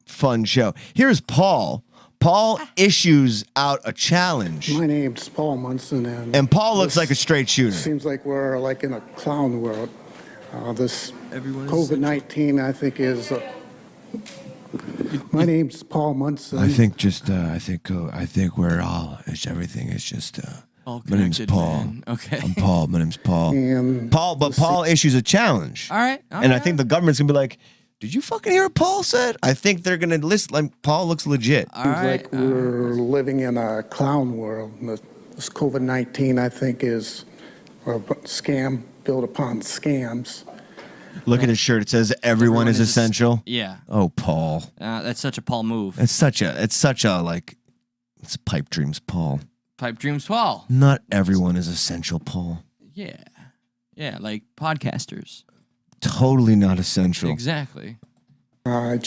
fun show. Here's Paul. Paul issues out a challenge, My name's Paul Munson, and Paul looks this like a straight shooter. seems like we're like in a clown world. This COVID-19, I think, is. My name's Paul Munson. I think we're all. Everything is just. All My name's connected, Paul. man. Okay. I'm Paul. My name's Paul. And But Paul issues a challenge. All right. And I think the government's gonna be like, "Did you fucking hear what Paul said?" I think they're gonna listen. Like Paul looks legit. All seems right. like we're living in a clown world. This COVID-19, I think, is a scam built upon scams. Look at his shirt. It says everyone is essential. Yeah. Oh, Paul. That's such a Paul move. It's such a like. It's pipe dreams, Paul. Pipe dreams, Paul. Not everyone is essential, Paul. Yeah. Yeah, like podcasters. Totally not essential. Exactly. I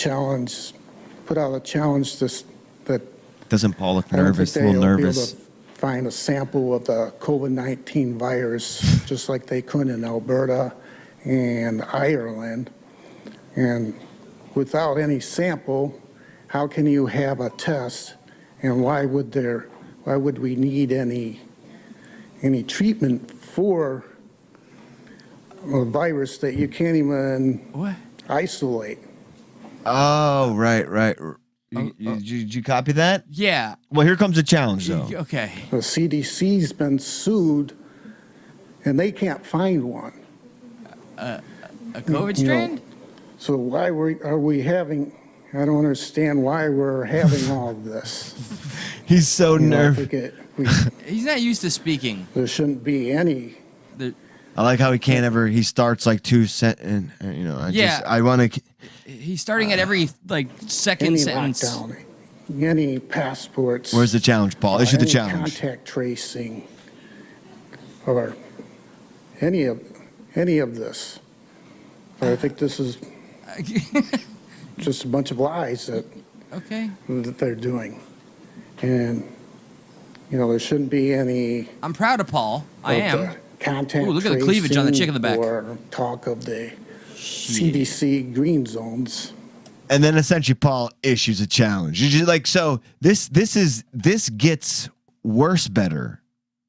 put out a challenge that Doesn't Paul look I don't nervous? A think little they'll be able nervous. to find a sample of the COVID-19 virus, just like they could in Alberta and Ireland. And without any sample, how can you have a test? And why would we need any treatment for a virus that you can't even What? isolate? Oh, right. Did you copy that? Yeah. Well, here comes a challenge, though. Okay. The CDC's been sued, and they can't find one. A COVID You know, strand? So why are we having? I don't understand why we're having all of this. He's so You know, I nervous. think He's not used to speaking. there shouldn't be any. I like how he can't ever. He starts like two sentence. You know. Yeah. I want to. He's starting at every like second Any sentence. lockdown, any passports. Where's the challenge, Paul? Issue the any challenge. Contact tracing, or any of this. But I think this is just a bunch of lies that Okay. they're doing, and there shouldn't be any. I'm proud of Paul. I of am. the Contact Ooh, look at the cleavage on the chick in the back. Or talk of the CDC green zones. And then essentially Paul issues a challenge. You just like so this gets worse better.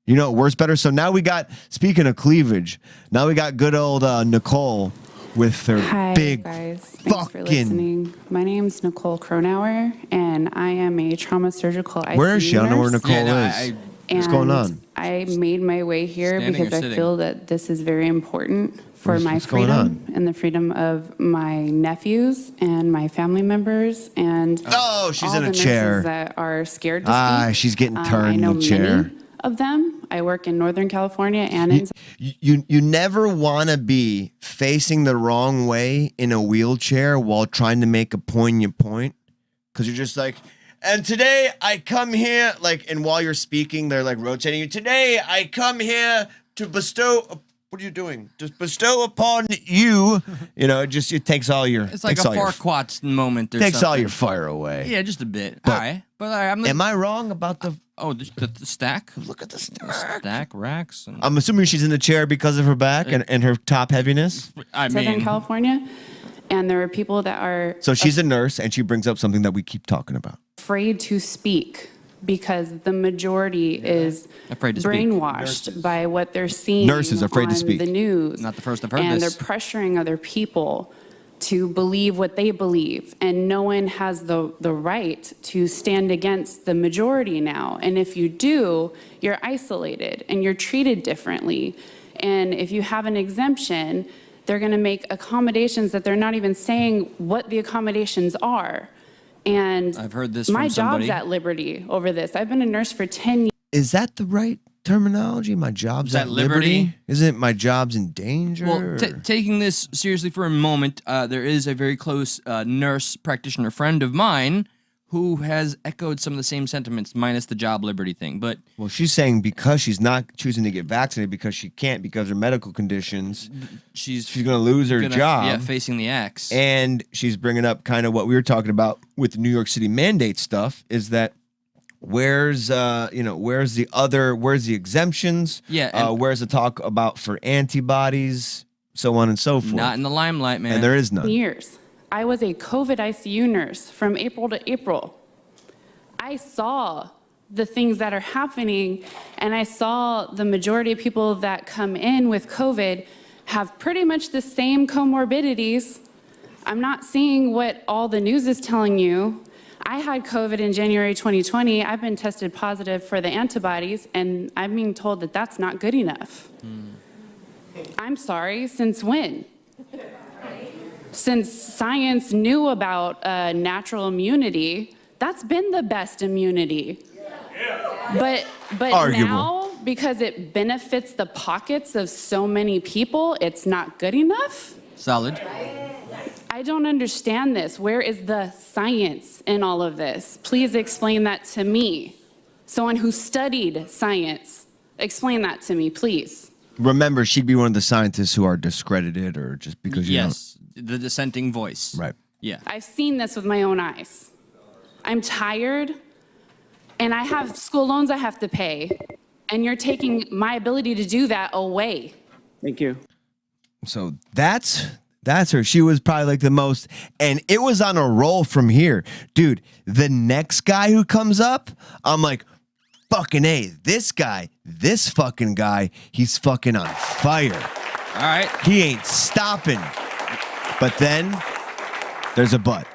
You know, worse better. So now we got, speaking of cleavage, now we got good old Nicole with her Hi, big guys. Thanks for fucking. listening. My name's Nicole Kronauer, and I am a trauma surgical ICU Where is she? I don't know where nurse. Nicole Yeah, no, is. What's going on? I made my way here Standing or because I sitting? feel that this is very important for my what's going freedom and the freedom of my nephews and my family members and Oh, she's all in a the chair. nurses that are scared to Ah, speak. she's getting I turned in know the chair. many of them. I work in Northern California and in You never want to be facing the wrong way in a wheelchair while trying to make a poignant point, because you're just like, and today I come here, like, and while you're speaking, they're like rotating you. Today I come here to bestow What are you doing? Just bestow upon you. You know, it takes all your. It's like a Farquaad moment. Or takes something. all your fire away. Yeah, just a bit. But- all right, but all right, Am I wrong about the? the stack? Look at the Stack racks. And, I'm assuming she's in the chair because of her back and her top heaviness. I Southern mean, California, and there are people that are So she's a nurse, and she brings up something that we keep talking about. afraid to speak because the majority is Afraid to speak. brainwashed by what they're seeing Nurses are afraid to on speak. the news. Not the first I've heard and this. they're pressuring other people to believe what they believe, and no one has the right to stand against the majority now. And if you do, you're isolated and you're treated differently. And if you have an exemption, they're going to make accommodations that they're not even saying what the accommodations are. And I've heard this my from somebody. job's at liberty over this. I've been a nurse for 10 years. Is that the right terminology? My job's that at liberty? liberty? Isn't my job's in danger? Well, taking this seriously for a moment, there is a very close nurse practitioner friend of mine who has echoed some of the same sentiments, minus the job liberty thing. But Well, she's saying because she's not choosing to get vaccinated because she can't because of her medical conditions, she's going to lose her job. Yeah, facing the axe. And she's bringing up kind of what we were talking about with the New York City mandate stuff is that where's the exemptions? Yeah, and- where's the talk about for antibodies, so on and so forth. Not in the limelight, man. And there is none. Years. I was a COVID ICU nurse from April to April. I saw the things that are happening, and I saw the majority of people that come in with COVID have pretty much the same comorbidities. I'm not seeing what all the news is telling you. I had COVID in January 2020. I've been tested positive for the antibodies, and I'm being told that that's not good enough. I'm sorry, since when? Since science knew about natural immunity, that's been the best immunity. But Arguable. now, because it benefits the pockets of so many people, it's not good enough? Solid. I don't understand this. Where is the science in all of this? Please explain that to me. Someone who studied science, explain that to me, please. Remember, she'd be one of the scientists who are discredited or just because you Yes, the dissenting voice. Right. Yeah. I've seen this with my own eyes. I'm tired, and I have school loans I have to pay, and you're taking my ability to do that away. Thank you. So that's her. She was probably like the most, and it was on a roll from here. Dude, the next guy who comes up, I'm like, fucking A, this fucking guy, he's fucking on fire. All right. He ain't stopping. But then there's a but.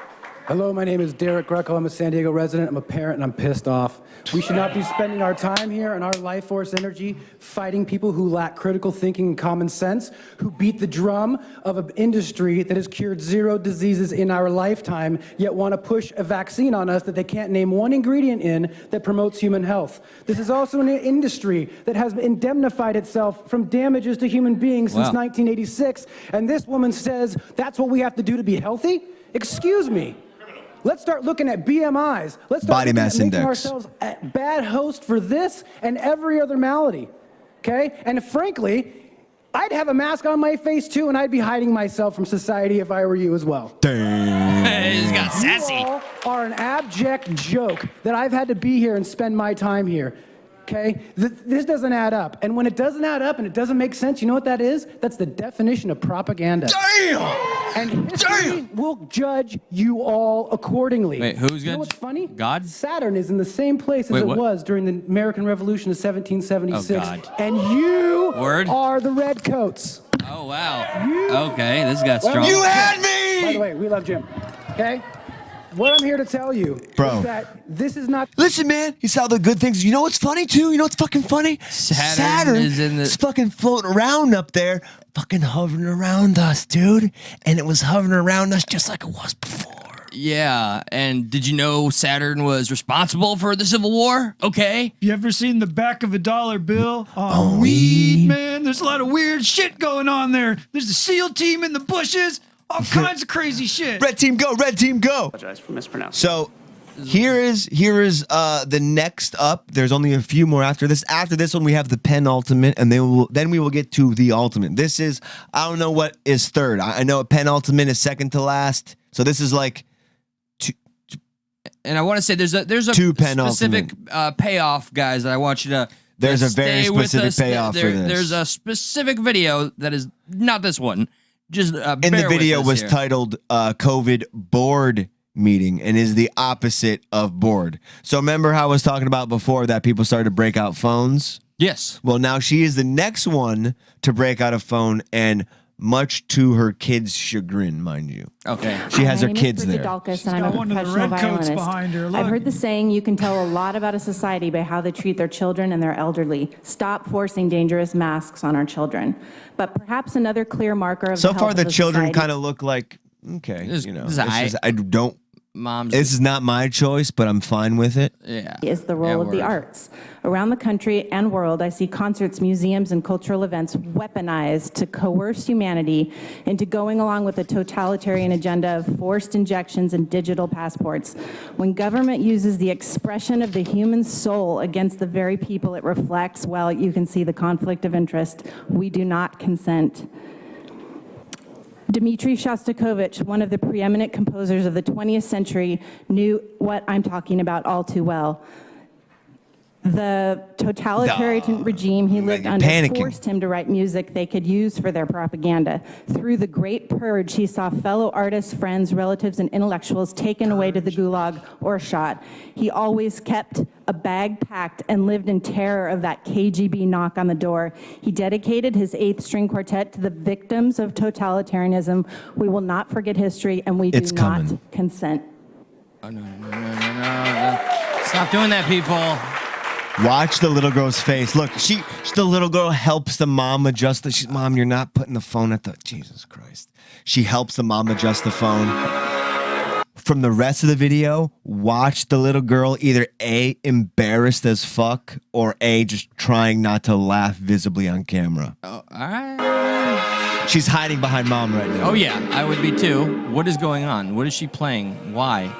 Hello, my name is Derek Greco. I'm a San Diego resident. I'm a parent, and I'm pissed off. We should not be spending our time here and our life force energy fighting people who lack critical thinking and common sense, who beat the drum of an industry that has cured 0 diseases in our lifetime, yet want to push a vaccine on us that they can't name one ingredient in that promotes human health. This is also an industry that has indemnified itself from damages to human beings since 1986, and this woman says that's what we have to do to be healthy? Excuse me. Let's start looking at BMIs. Let's start Body mass making index. ourselves a bad host for this and every other malady. Okay? And frankly, I'd have a mask on my face too, and I'd be hiding myself from society if I were you as well. He's got sassy. You all are an abject joke that I've had to be here and spend my time here. Okay? This doesn't add up. And when it doesn't add up and it doesn't make sense, you know what that is? That's the definition of propaganda. Damn! And history will judge you all accordingly. Wait, who's You know gonna what's funny? God? Saturn is in the same place as Wait, it what? was during the American Revolution of 1776. Oh, God. And you Word? are the redcoats. Oh, wow. Okay, this got strong. You had By the me! way, we love Jim. Okay? What I'm here to tell you Bro. is that this is not... Listen, man, he saw the good things. You know what's funny, too? You know what's fucking funny? Saturn is in the- is fucking floating around up there, fucking hovering around us, dude. And it was hovering around us just like it was before. Yeah, and did you know Saturn was responsible for the Civil War? Okay. You ever seen the back of a dollar bill on weed, man? There's a lot of weird shit going on there. There's a SEAL team in the bushes, all kinds of crazy shit. Red team, go. Red team, go. Apologize for mispronouncing. So Here is the next up. There's only a few more after this. After this one, we have the penultimate, and then we will get to the ultimate. This is, I don't know what is third. I know penultimate is second to last. So this is like and I want to say there's a two specific payoff, guys, that I want you to. There's a very stay with specific us. payoff for this. There's a specific video that is not this one. Just and the video was titled "COVID Board Meeting" and is the opposite of bored. So remember how I was talking about before that people started to break out phones? Yes. Well, now she is the next one to break out a phone, and much to her kids' chagrin, mind you. Okay. She has her My name is kids Bridget there. Dalkus, She's and I'm got a one of the professional red coats violinist. behind her. I've Look. heard the saying, you can tell a lot about a society by how they treat their children and their elderly. Stop forcing dangerous masks on our children. But perhaps another clear marker of So the health far, of the a children society- kind of look like, okay, This- you know. this This is is, I don't, Mom's. this is not my choice, but I'm fine with it. Yeah. is the role Yeah, of the word. arts. Around the country and world, I see concerts, museums, and cultural events weaponized to coerce humanity into going along with a totalitarian agenda of forced injections and digital passports. When government uses the expression of the human soul against the very people it reflects, well, you can see the conflict of interest. We do not consent. Dmitri Shostakovich, one of the preeminent composers of the 20th century, knew what I'm talking about all too well. The totalitarian regime he lived under panicking. forced him to write music they could use for their propaganda. Through the Great Purge, he saw fellow artists, friends, relatives, and intellectuals taken away to the gulag or shot. He always kept a bag packed and lived in terror of that KGB knock on the door. He dedicated his 8th string quartet to the victims of totalitarianism. We will not forget history, and we do It's not coming. consent. Oh, no. Stop doing that, people. Watch the little girl's face. Look, the little girl helps the mom adjust the. Mom, you're not putting the phone at the. Jesus Christ. She helps the mom adjust the phone. From the rest of the video, watch the little girl either A, embarrassed as fuck, or A, just trying not to laugh visibly on camera. Oh, all right. She's hiding behind mom right now. Oh, yeah, I would be too. What is going on? What is she playing? Why?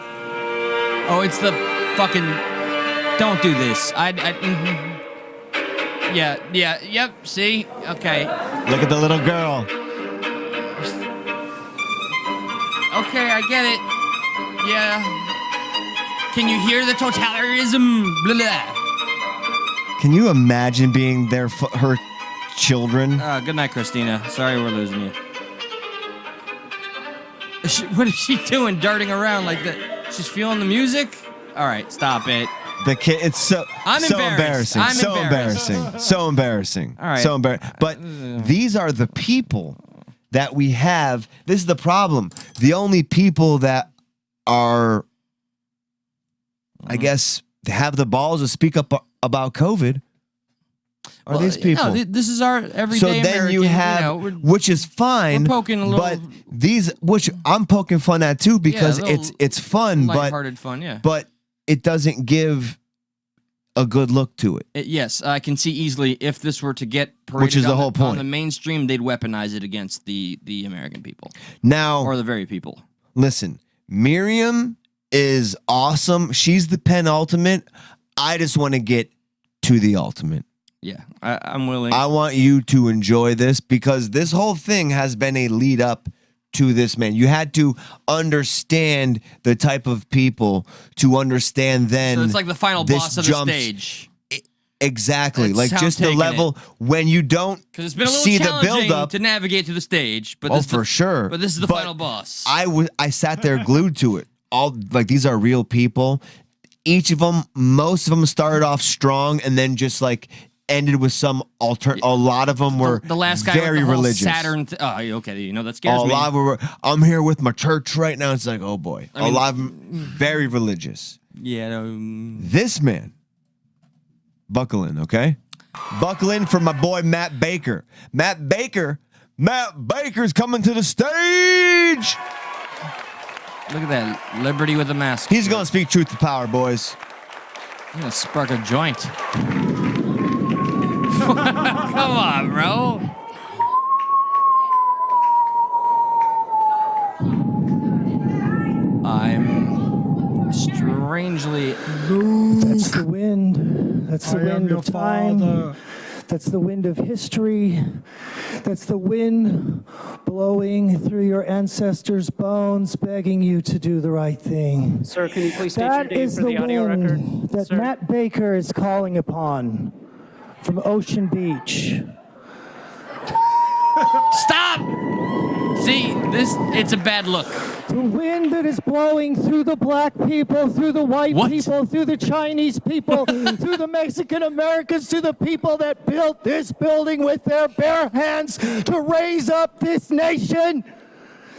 Oh, it's the fucking. Don't do this. Yep, see? Okay. Look at the little girl. Okay, I get it. Yeah. Can you hear the totalitarianism? Blah, blah. Can you imagine being her children? Good night, Christina. Sorry we're losing you. What is she doing, darting around like that? She's feeling the music? All right, stop it. The kid, it's so embarrassed. embarrassing. I'm so embarrassed. embarrassing. So embarrassing. All right. So embarrassing. But these are the people that we have. This is the problem. The only people that are, I guess, have the balls to speak up about COVID are these people. No, this is our everyday So then American, you have, which is fine, we're poking a little- but these, which I'm poking fun at too because a little it's fun, but lighthearted fun, yeah. but it doesn't give a good look to it. Yes, I can see easily if this were to get paraded Which is the on whole on point. the mainstream, they'd weaponize it against the American people Now, or the very people. listen, Miriam is awesome. She's the penultimate. I just want to get to the ultimate. Yeah, I'm willing. I want you to enjoy this because this whole thing has been a lead up to this man. You had to understand the type of people to understand then. So it's like the final this boss of the jumps- stage. Exactly. That's Like how I'm just the taking level when you don't Because it's been a little see the challenging build up. to navigate through the stage. But Oh, this is the- for sure. But this is the final boss. I sat there glued to it. All like these are real people. Each of them, most of them started off strong and then just like ended with some A lot of them were the last guy very with the whole religious. Saturn. Oh, okay. You know that scares A me. lot of them were. I'm here with my church right now. It's like, oh boy, I mean- a lot of them very religious. Yeah. This man, buckle in, okay? Buckle in for my boy Matt Baker. Matt Baker's coming to the stage. Look at that Liberty with a mask. He's gonna speak truth to power, boys. I'm gonna spark a joint. Come on, bro. strangely. That's the wind. That's the wind of time. Father. That's the wind of history. That's the wind blowing through your ancestors' bones, begging you to do the right thing. Sir, can you please state your That name is for the the audio record? wind that Sir. Matt Baker is calling upon from Ocean Beach. Stop! See, it's a bad look. The wind that is blowing through the black people, through the white people, through the Chinese people, through the Mexican Americans, to the people that built this building with their bare hands to raise up this nation.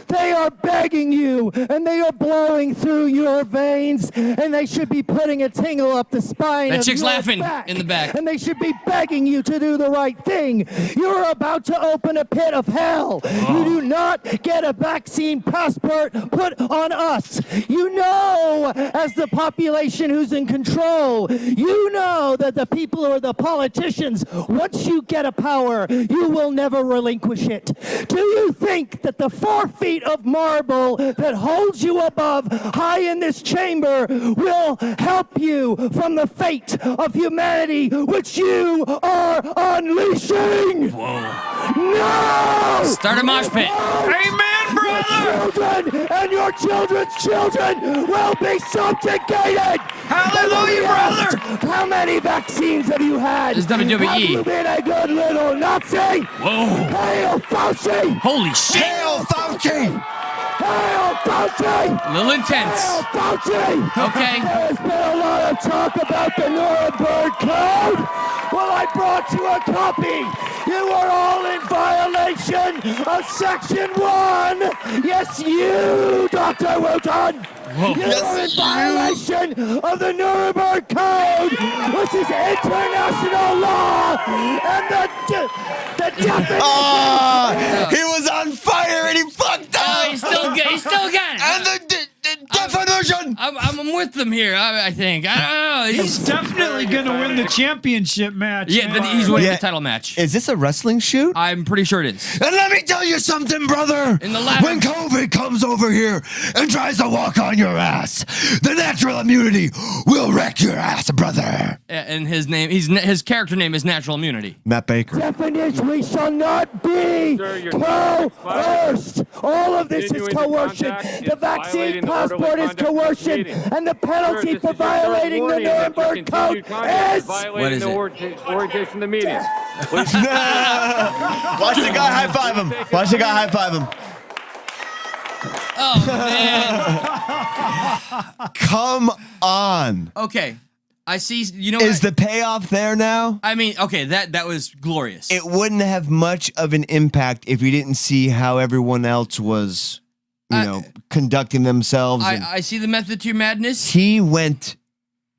They are begging you, and they are blowing through your veins, and they should be putting a tingle up the spine That of chick's your laughing back, in the back. and they should be begging you to do the right thing. You're about to open a pit of hell. You do not get a vaccine passport put on us. You know, as the population who's in control, you know that the people who are the politicians, once you get a power, you will never relinquish it. Do you think that the 4 feet of marble that holds you above high in this chamber will help you from the fate of humanity which you are unleashing? No! Start a mosh pit. Amen, brother! Children and your children's children will be subjugated! Hallelujah, brother! How many vaccines have you had? This is WWE. Have you been a good little Nazi? Whoa. Hail Fauci! Holy shit! Hail Fauci! Hail Fauci! A little intense. Hail Fauci! Okay. There's been a lot of talk about the Nuremberg Code. Well, I brought you a copy. You are all in violation of Section 1. Yes, you, Dr. Wooten. Whoa. You are in violation of the Nuremberg Code, which is international law, and the definition. He was on fire and he fucked up. Oh, he's still good. He's still got it. And the definition. I'm with them here. I think. I don't know. He's definitely gonna win the championship match. Yeah, man. he's winning the title match. Is this a wrestling shoot? I'm pretty sure it is. And let me tell you something, brother. In the ladder. When COVID comes over here and tries to walk on your ass, the natural immunity will wreck your ass, brother. And his name, his character name is Natural Immunity. Matt Baker. Definition, we shall not be coerced. All of this is coercion. The vaccine passport is coercion, and the penalty for violating the Nuremberg Code is... What is it? Orientation of the meeting. Watch the guy high five him. Watch the guy high five him. Oh man. Come on. Okay. I see. You know, Is the payoff there now? I mean, okay, that was glorious. It wouldn't have much of an impact if you didn't see how everyone else was, conducting themselves. I see the method to your madness. He went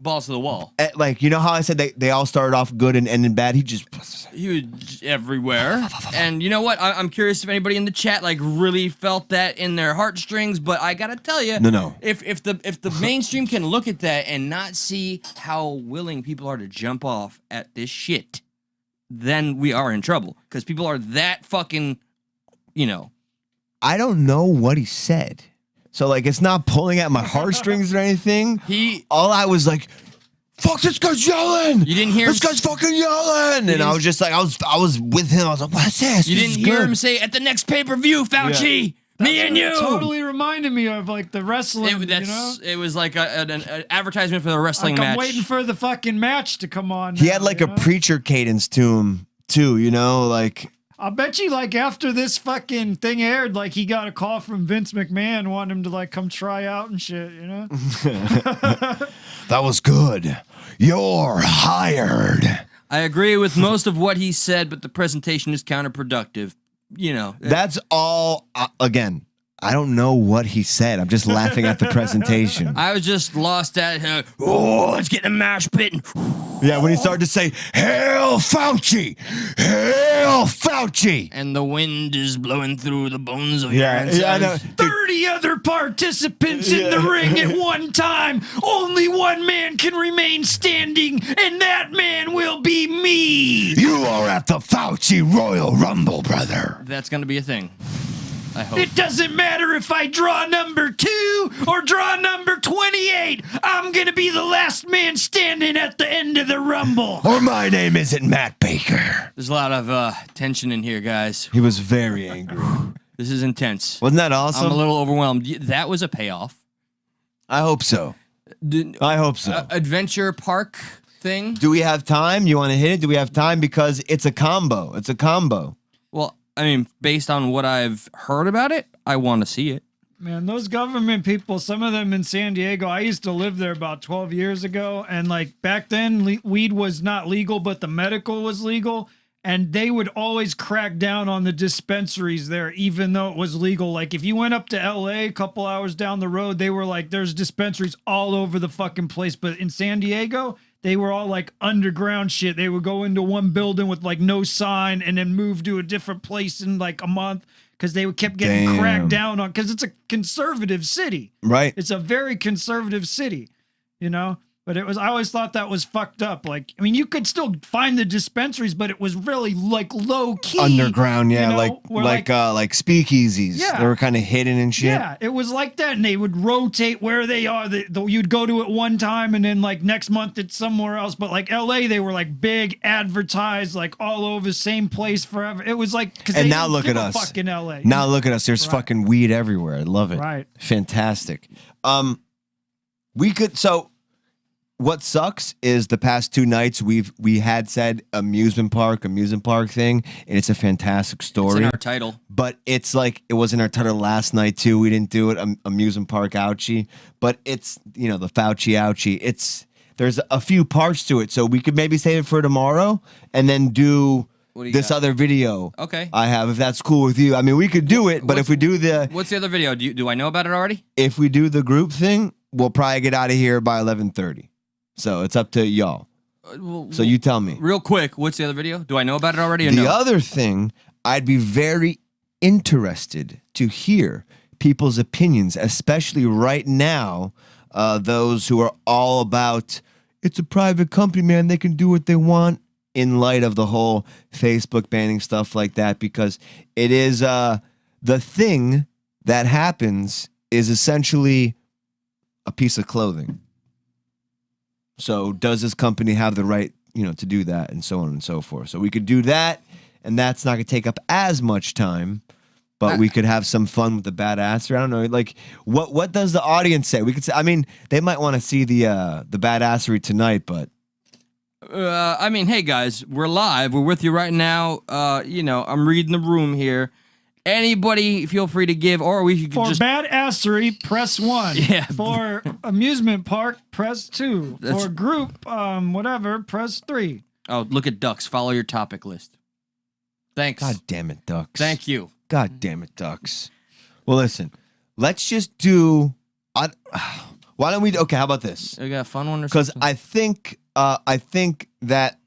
Balls to the wall. like, you know how I said they all started off good and ended bad? He was everywhere. And you know what? I'm curious if anybody in the chat really felt that in their heartstrings. But I gotta tell you, No. If the mainstream can look at that and not see how willing people are to jump off at this shit, then we are in trouble because people are that fucking, I don't know what he said. So, it's not pulling at my heartstrings or anything. All I was like, fuck, this guy's yelling. You didn't hear this guy's fucking yelling. And I was just like, I was with him. I was like, what's this? You This didn't is hear good. him say, at the next pay-per-view, Fauci, me and you. It totally reminded me of the wrestling. It was like an advertisement for the wrestling I'm match. waiting for the fucking match to come on. He now, had a preacher cadence to him, too, I bet you after this fucking thing aired, he got a call from Vince McMahon wanting him to come try out and shit, That was good. You're hired. I agree with most of what he said, but the presentation is counterproductive. That's all, again, I don't know what he said. I'm just laughing at the presentation. I was just lost at, let's get in a mash pit. Yeah, when he started to say, Hail Fauci! Hail Fauci! And the wind is blowing through the bones of your I know. ancestors. 30 other participants in the ring at one time. Only one man can remain standing, and that man will be me. You are at the Fauci Royal Rumble, brother. That's going to be a thing. I hope. It doesn't matter if I draw number 2 or draw number 28. I'm going to be the last man standing at the end of the rumble. Or my name isn't Matt Baker. There's a lot of tension in here, guys. He was very angry. This is intense. Wasn't that awesome? I'm a little overwhelmed. That was a payoff. I hope so. I hope so. Adventure park thing? Do we have time? You want to hit it? Do we have time? Because it's a combo. It's a combo. Well, I mean, based on what I've heard about it, I want to see it. Man, those government people, some of them in San Diego, I used to live there about 12 years ago. And like back then, weed was not legal, but the medical was legal. And they would always crack down on the dispensaries there, even though it was legal. Like if you went up to LA a couple hours down the road, they were like, there's dispensaries all over the fucking place. But in San Diego, they were all like underground shit. They would go into one building with like no sign and then move to a different place in like a month because they kept getting cracked down on, because it's a conservative city. Right. It's a very conservative city, you know? But it was, I always thought that was fucked up. Like, I mean, you could still find the dispensaries, but it was really like low key. Underground, yeah, you know, like speakeasies. Yeah. They were kind of hidden and shit. Yeah, it was like that, and they would rotate where they are. You'd go to it one time, and then like next month it's somewhere else. But like LA, they were like big, advertised, like all over, same place forever. It was like, And now look at us. Fucking LA. Now look at us. There's Right. fucking weed everywhere. I love it. Right. Fantastic. We could so. What sucks is the past 2 nights we had said amusement park thing, and it's a fantastic story. It's in our title. But it's like it was in our title last night too. We didn't do it amusement park ouchie, but it's the Fauci ouchie. There's a few parts to it, so we could maybe save it for tomorrow and then do this other video. Okay. I have, if that's cool with you. I mean, we could do it, but if we do What's the other video? Do I know about it already? if we do the group thing, we'll probably get out of here by 11:30. So it's up to y'all. So you tell me. Real quick, what's the other video? Do I know about it already or The no? other thing, I'd be very interested to hear people's opinions, especially right now, those who are all about, it's a private company, man, they can do what they want, in light of the whole Facebook banning stuff like that, because it is the thing that happens is essentially a piece of clothing. So does this company have the right, to do that, and so on and so forth? So we could do that, and that's not going to take up as much time, but we could have some fun with the badassery. I don't know, like what does the audience say? We could say, I mean, they might want to see the badassery tonight, but I mean, hey guys, we're live. We're with you right now. I'm reading the room here. Anybody, feel free to give, or we could For just badassery, press 1. Yeah. For amusement park, press 2. That's- For group, whatever, press 3. Oh, look at Ducks. Follow your topic list. Thanks. God damn it, Ducks. Thank you. God damn it, Ducks. Well, listen, let's just do. Why don't we? Okay, how about this? You got a fun one or Because something? I think that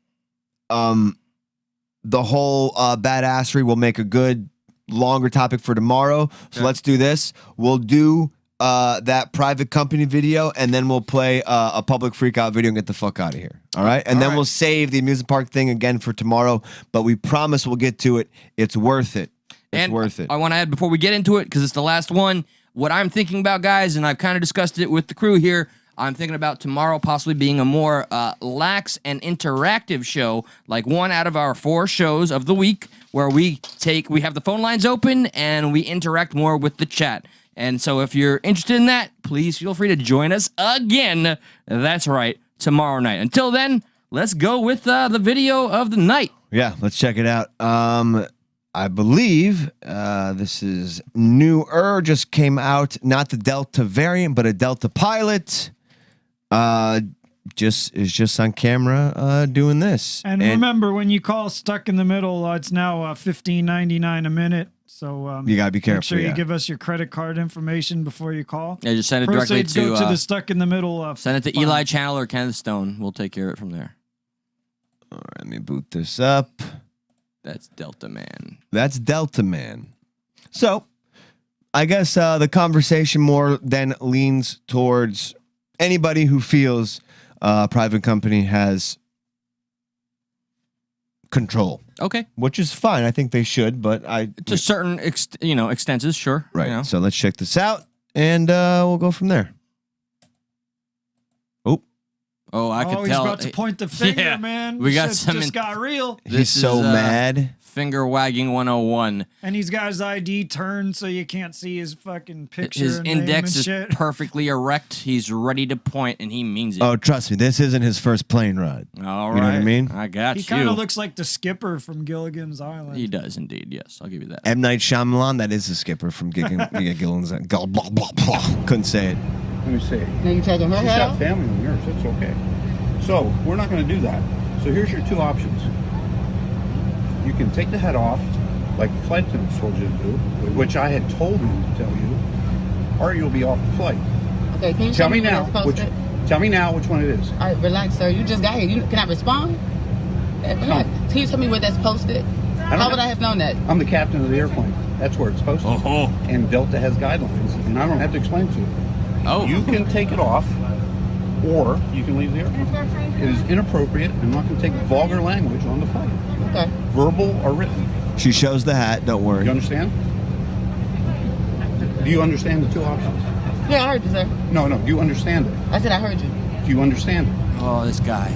the whole badassery will make a good longer topic for tomorrow. So let's do this. We'll do that private company video, and then we'll play a public freakout video and get the fuck out of here. All right? And then we'll save the amusement park thing again for tomorrow, but we promise we'll get to it. It's worth it. It's worth it. I want to add before we get into it, because it's the last one, what I'm thinking about, guys, and I've kind of discussed it with the crew here, I'm thinking about tomorrow possibly being a more lax and interactive show, like one out of our 4 shows of the week, where we have the phone lines open and we interact more with the chat. And so if you're interested in that, please feel free to join us again. That's right, tomorrow night. Until then, let's go with the video of the night. Yeah, let's check it out. I believe this is newer, just came out, not the Delta variant, but a Delta pilot. Just on camera doing this. And remember, when you call Stuck in the Middle, it's now $15.99 a minute. So you gotta be careful. Make sure you yeah. give us your credit card information before you call. Yeah, just send it directly Proceeds go to the Stuck in the Middle. Send it to Eli Channel or Kenneth Stone. We'll take care of it from there. All right, let me boot this up. That's Delta Man. That's Delta Man. So, I guess the conversation more then leans towards anybody who feels a private company has control. Okay. Which is fine. I think they should, but to certain extenses, sure. Right. You know. So let's check this out, and we'll go from there. Oh, I can he's tell. about to point the finger, man. We got Shit some. just got real. He's so mad. Finger wagging 101. And he's got his ID turned so you can't see his fucking picture. His and name index and is shit. perfectly erect. He's ready to point, and he means it. Oh, trust me, this isn't his first plane ride. All right. You know what I mean? I got He you. kind of looks like the skipper from Gilligan's Island. He does indeed. Yes, I'll give you that. M. Night Shyamalan, that is the skipper from Gilligan's blah, blah, blah. Couldn't say it. Let me see. Now you taking her She's head got off? family on yours. It's okay. So we're not going to do that. So here's your two options. You can take the head off, like the flight attendants told you to do, which I had told him to tell you, or you'll be off the flight. Okay, can you Tell me where now. it's posted? Tell me now which one it is. All right, relax, sir. You just got here. Can I respond? Relax. Can you tell me where that's posted? How would I have known that? I'm the captain of the airplane. That's where it's posted. And Delta has guidelines, and I don't have to explain to you. Oh. You can take it off, or you can leave the airplane. It is inappropriate. I'm not going to take vulgar language on the flight. Okay. Verbal or written. She shows the hat, don't worry. You understand? Do you understand the two options? Yeah, I heard you, sir. No, do you understand it? I said I heard you. Do you understand it? Oh, this guy.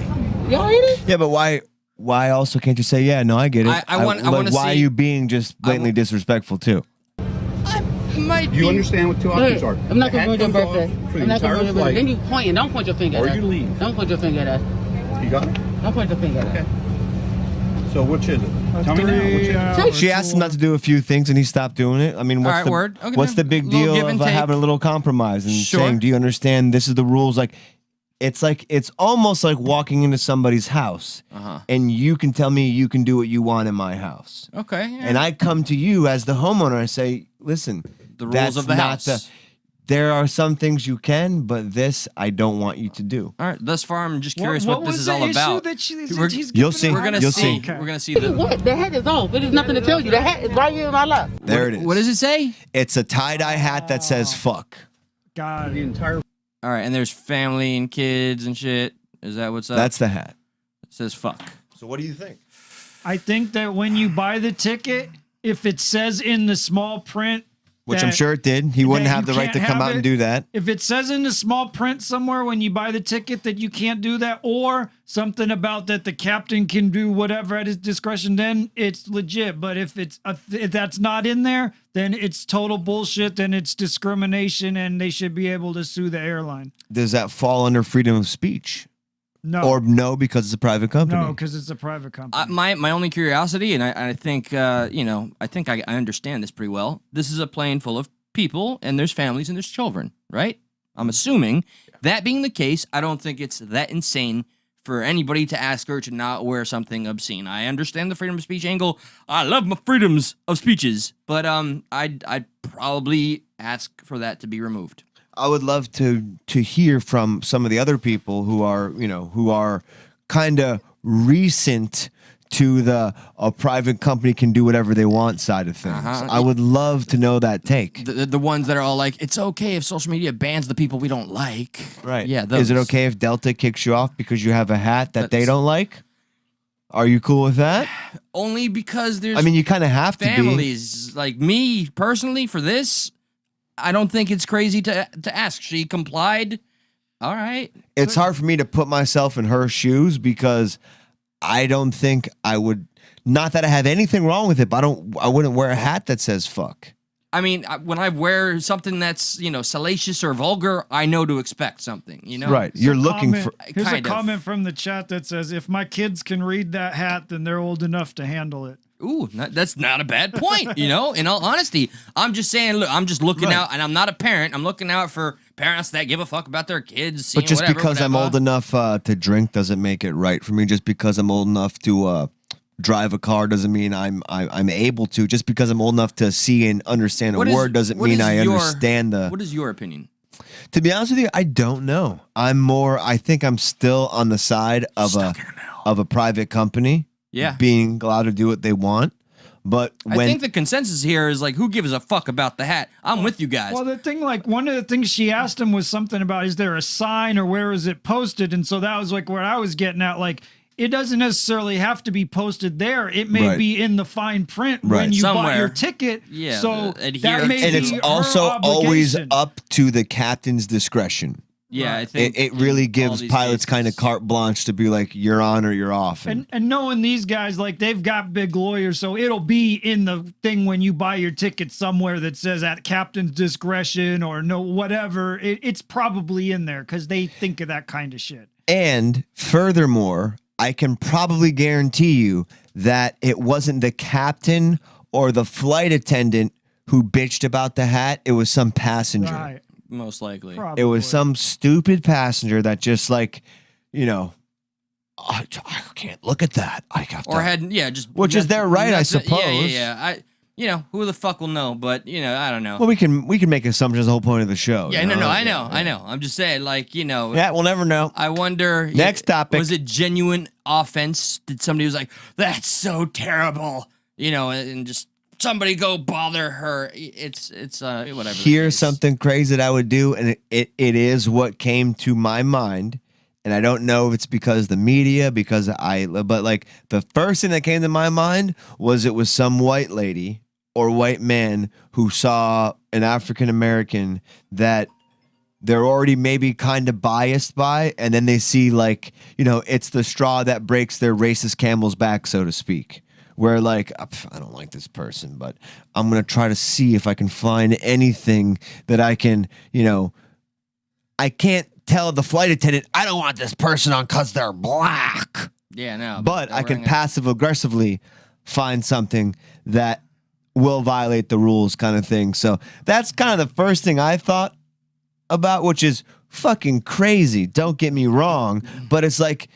You heard it? Yeah, but why also can't you say, yeah, no, I get it. I want to why see. are you being just blatantly disrespectful, too? Might Do you understand what two options are? I'm not The going to hat ruin your comes birthday. off for the I'm not going to ruin entire your birthday. flight, Then you pointing. Don't point your finger at or us. you leave. Don't point your finger at us. You got it? Don't point your finger at us. So which is it? Tell me now. Which is it? She asked him not to do a few things, and he stopped doing it. I mean, All right, word. Okay, what's the man. big Little deal give of and take. having a little compromise and Sure. saying, do you understand this is the rules? Like, it's almost like walking into somebody's house, and you can tell me you can do what you want in my house. Okay. Yeah. And I come to you as the homeowner and say, listen, The rules that's of the not house. there are some things you can, but this I don't want you to do. All right. Thus far, I'm just curious what what this was is the all issue about. that she's You'll see. We're gonna You'll see. see. We're gonna see the. What? The hat is off. It is nothing to tell you. The hat is right here in my lap. There it is. What does it say? It's a tie-dye hat that says fuck. God. The entire. All right, and there's family and kids and shit. Is that what's up? That's the hat. It says fuck. So what do you think? I think that when you buy the ticket, if it says in the small print, Which I'm that- sure it did. He wouldn't that have you the right to can't come have out and it, do that. If it says in the small print somewhere when you buy the ticket that you can't do that, or something about that the captain can do whatever at his discretion, then it's legit. But if if that's not in there, then it's total bullshit. Then it's discrimination, and they should be able to sue the airline. Does that fall under freedom of speech? No, Or no, because it's a private company? no, because it's a private company. My only curiosity, and I think I think I understand this pretty well. This is a plane full of people, and there's families and there's children, right? I'm assuming that being the case, I don't think it's that insane for anybody to ask her to not wear something obscene. I understand the freedom of speech angle. I love my freedoms of speeches, but I'd probably ask for that to be removed. I would love to hear from some of the other people who are kind of recent to a private company can do whatever they want side of things. I would love to know that take. The ones that are all like, it's okay if social media bans the people we don't like. Right. Yeah. Is it those. okay if Delta kicks you off because you have a hat that they That's- don't like? Are you cool with that? Only because there's I mean, you kind of have to be. families like me personally for this. I don't think it's crazy to ask. She complied. All right. It's hard for me to put myself in her shoes because I don't think I would. Not that I have anything wrong with it, but I wouldn't wear a hat that says fuck. I mean, when I wear something that's salacious or vulgar, I know to expect something. Right. You're looking for. Here's a kind of. comment from the chat that says, "If my kids can read that hat, then they're old enough to handle it." Ooh, that's not a bad point. In all honesty, I'm just saying. Look, I'm just looking out, and I'm not a parent. I'm looking out for parents that give a fuck about their kids. Seeing But just whatever, because I'm whatever. old enough to drink doesn't make it right for me. Just because I'm old enough to drive a car doesn't mean I'm able to. Just because I'm old enough to see and understand a word doesn't mean I understand the. What is your opinion? To be honest with you, I don't know. I think I'm still on the side of a private company. Yeah. Being allowed to do what they want. But I think the consensus here is like, who gives a fuck about the hat? I'm with you guys. Well, the thing, like, one of the things she asked him was something about, is there a sign or where is it posted? And so that was like where I was getting at. Like, it doesn't necessarily have to be posted there. It may Right. be in the fine print Right. when you buy Somewhere. your ticket. Yeah, So the adherence. that may And be it's her also always obligation. up to the captain's discretion. Yeah, I think It really in all gives these pilots kind of cases- carte blanche to be like, you're on or you're off. And knowing these guys, like they've got big lawyers, so it'll be in the thing when you buy your ticket somewhere that says at captain's discretion or no whatever. It's probably in there because they think of that kind of shit. And furthermore, I can probably guarantee you that it wasn't the captain or the flight attendant who bitched about the hat. It was some passenger. Right. Most likely. It was some stupid passenger that just like, you know, I can't look at that. I have to. Or had just Which is their right, I suppose. Yeah. Who the fuck will know? But I don't know. Well, we can make assumptions. The whole point of the show. Yeah, you know? I know. I'm just saying, Yeah, we'll never know. I wonder. Next topic. Was it genuine offense? Did somebody was like, "That's so terrible," and just somebody go bother her? It's whatever. Here's something crazy that I would do, and it is what came to my mind. And I don't know if it's because the media, but like the first thing that came to my mind was it was some white lady or white man who saw an African American that they're already maybe kind of biased by, and then they see like, it's the straw that breaks their racist camel's back, so to speak. Where like, I don't like this person, but I'm going to try to see if I can find anything that I can, I can't tell the flight attendant, I don't want this person on because they're black. Yeah, no. But I can passive aggressively find something that will violate the rules kind of thing. So that's kind of the first thing I thought about, which is fucking crazy. Don't get me wrong. But it's like,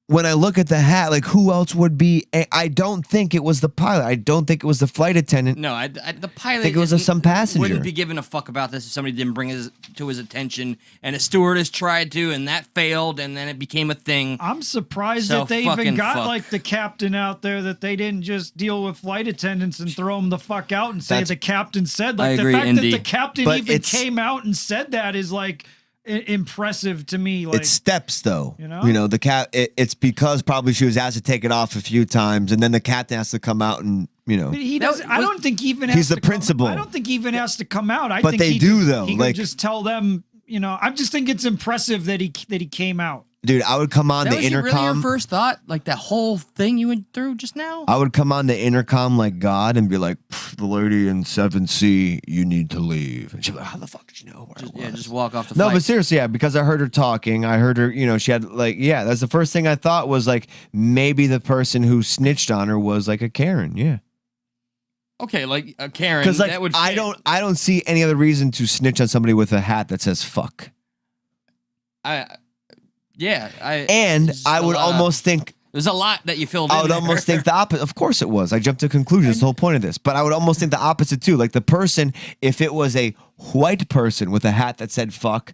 when I look at the hat, like who else would be? I don't think it was the pilot. I don't think it was the flight attendant. No, the pilot. I think it was some passenger. Wouldn't be giving a fuck about this if somebody didn't bring it to his attention, and a stewardess tried to, and that failed, and then it became a thing. I'm surprised So that they even fucking got fuck. like the captain out there, that they didn't just deal with flight attendants and throw them the fuck out and say That's- the captain said. I Like agree, the fact Indy. that the captain But even it's- came out and said that is like impressive to me. Like, It's steps though. You know? The it's because probably she was asked to take it off a few times, and then the captain has to come out and But he doesn't. I don't think he even. He's has the to come- principal. I don't think he even has to come out. I But think they he do, just, though, He like- could just tell them. I just think it's impressive that he came out. dude, I would come on That the was really intercom. your first thought? Like that whole thing you went through just now? I would come on the intercom like God and be like, the lady in 7C, you need to leave. And she'd be like, how the fuck did you know where I was? Yeah, just walk off the No, flight. but seriously, yeah, because I heard her talking. I heard her, she had like, yeah, that's the first thing I thought was like, maybe the person who snitched on her was like a Karen. Yeah. Okay, like a Karen. Because like, that would I don't see any other reason to snitch on somebody with a hat that says fuck. And I would almost think there's a lot that you filled I in would there. almost think the opposite. Of course it was. I jumped to conclusions. The whole point of this. But I would almost think the opposite too. Like the person, if it was a white person with a hat that said fuck,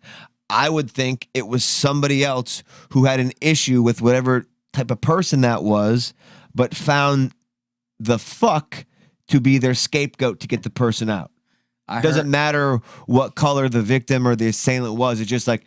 I would think it was somebody else who had an issue with whatever type of person that was, but found the fuck to be their scapegoat to get the person out. Doesn't matter what color the victim or the assailant was. It's just like,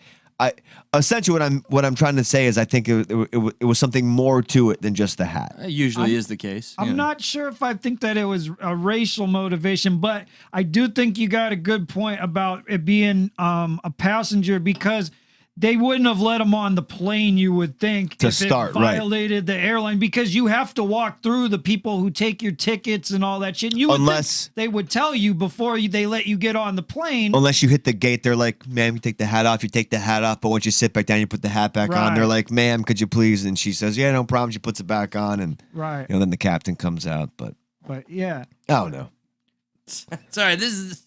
essentially what I'm trying to say is I think it was something more to it than just the hat. It usually is the case. I'm not sure if I think that it was a racial motivation, but I do think you got a good point about it being a passenger, because they wouldn't have let him on the plane, you would think, To if start, it right. violated the airline, because you have to walk through the people who take your tickets and all that shit. And you would Unless- think they would tell you before they let you get on the plane. Unless you hit the gate, they're like, ma'am, you take the hat off. You take the hat off, but once you sit back down, you put the hat back on. Right. They're like, ma'am, could you please? And she says, yeah, no problem. She puts it back on, and Right. then the captain comes out. But But yeah. I don't know. Sorry, this is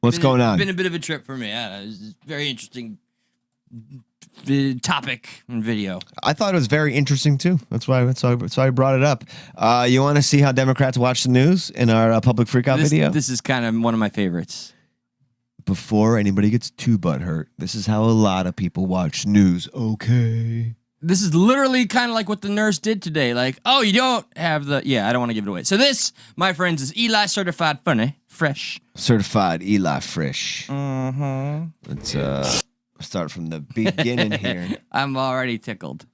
What's going on? Been a bit of a trip for me. It's a very interesting topic and video. I thought it was very interesting too. That's why I brought it up. You want to see how Democrats watch the news in our public freakout video? This is kind of one of my favorites. Before anybody gets too butthurt, this is how a lot of people watch news. Okay. This is literally kind of like what the nurse did today. Like, oh, you don't have the... Yeah, I don't want to give it away. So this, my friends, is Eli Certified Funny Fresh. Certified Eli Fresh. Mm-hmm. Let's start from the beginning here. I'm already tickled.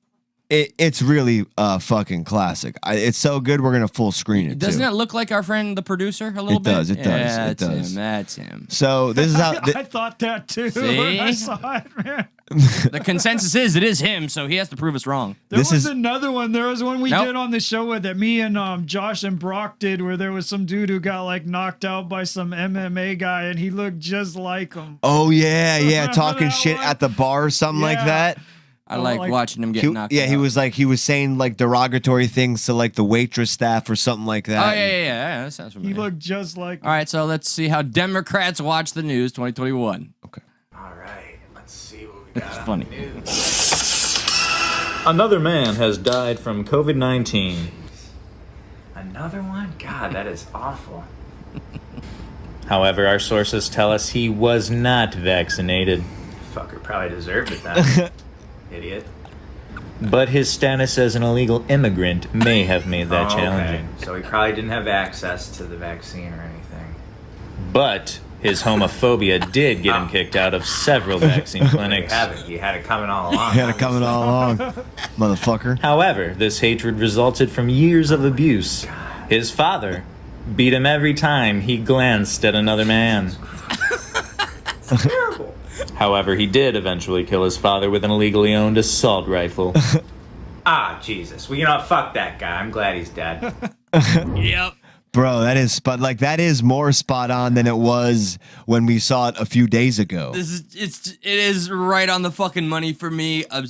It's really fucking classic. It's so good. We're gonna full screen it. Doesn't too. it look like our friend the producer a little It bit? does. It does. Yeah, It does. Him, that's him. So this is how. I thought that too when I See? saw it, man. The consensus is it is him, so he has to prove us wrong. There was another one. There was one we Nope. did on the show that me and Josh and Brock did, where there was some dude who got like knocked out by some MMA guy, and he looked just like him. Oh yeah, yeah, Remember talking that shit one? at the bar or something like Yeah. that. I like watching him get knocked Yeah, out. he was saying like derogatory things to like the waitress staff or something like that. Oh, yeah. That sounds familiar. He looked just like. All right, so let's see how Democrats watch the news 2021. Okay. All right, let's see what we got. It's funny. Another man has died from COVID-19. Another one? God, that is awful. However, our sources tell us he was not vaccinated. Fucker probably deserved it then. Idiot. But his status as an illegal immigrant may have made that Oh, okay. challenging. So he probably didn't have access to the vaccine or anything. But his homophobia did get him kicked out of several vaccine clinics. You had it coming all along. He had it coming all along, motherfucker. However, this hatred resulted from years of abuse. His father beat him every time he glanced at another man. Terrible. However, he did eventually kill his father with an illegally owned assault rifle. Ah, Jesus. Well, you know what? Fuck that guy. I'm glad he's dead. Yep. Bro, that is more spot on than it was when we saw it a few days ago. It is right on the fucking money for me. I'm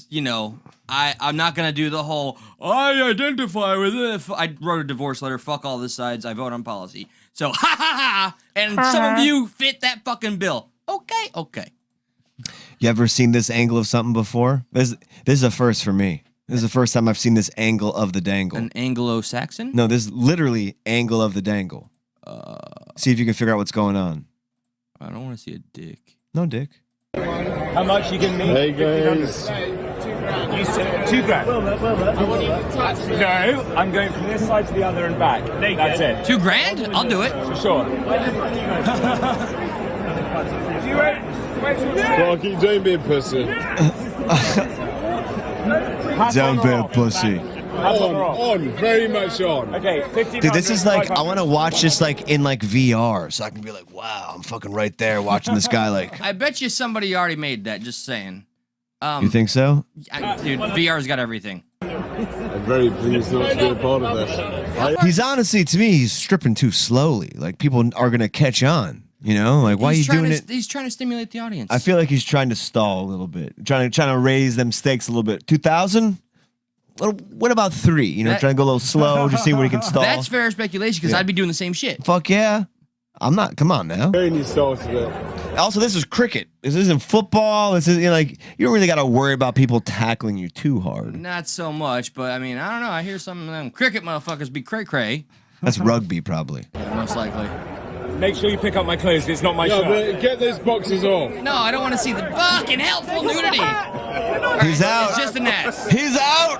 not gonna do the whole I identify with it. I wrote a divorce letter. Fuck all the sides. I vote on policy. So ha ha ha. And some of you fit that fucking bill. Okay. You ever seen this angle of something before? This is a first for me. This is the first time I've seen this angle of the dangle. An Anglo-Saxon? No, this is literally angle of the dangle. See if you can figure out what's going on. I don't want to see a dick. No dick. How much you give me? Hey guys. You said $2,000. No, I'm going from this side to the other and back. That's it. $2,000? I'll do it. For sure. Clarky, don't be a pussy. Don't be a pussy. On, very much on. Okay, 50. Dude, this is like, I want to watch this like in like VR so I can be like, wow, I'm fucking right there watching this guy like. I bet you somebody already made that, just saying. You think so? Dude, VR's got everything. I'm very pleased not to be a part of this. He's honestly, to me, he's stripping too slowly. Like people are going to catch on. You know, like why are you doing it? He's trying to stimulate the audience. I feel like he's trying to stall a little bit, trying to raise them stakes a little bit. 2,000? What about 3? You know, trying to go a little slow, just see what he can stall. That's fair speculation because I'd be doing the same shit. Fuck yeah. I'm not. Come on now. You started it. Also, this is cricket. This isn't football. This is you don't really got to worry about people tackling you too hard. Not so much, but I mean, I don't know. I hear some of them cricket motherfuckers be cray-cray. That's rugby, probably. Yeah, most likely. Make sure you pick up my clothes. It's not my shirt. But get those boxes off. No, I don't want to see the fucking helpful nudity. He's out. It's just an ass. He's out.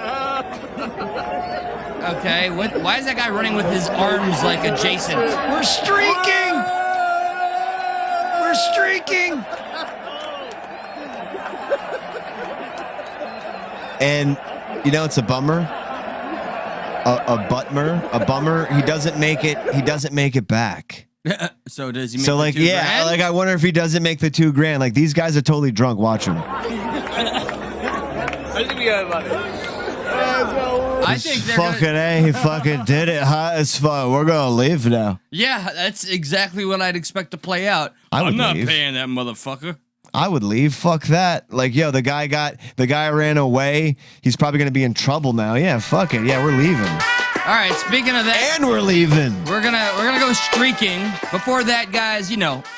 Okay, why is that guy running with his arms like adjacent? We're streaking! We're streaking! And you know it's a bummer. A bummer. He doesn't make it back. So does he make So the like $2,000? like I wonder if he doesn't make the $2,000. Like these guys are totally drunk. Watch him. I think they're fucking gonna... he fucking did it hot as fuck. We're gonna leave now. Yeah, that's exactly what I'd expect to play out. I'm not leave. paying that motherfucker. I would leave. Fuck that. Like, yo, the guy ran away. He's probably gonna be in trouble now. Yeah, fuck it. Yeah, we're leaving. All right, speaking of that, And we're leaving. we're gonna go streaking. Before that, guys,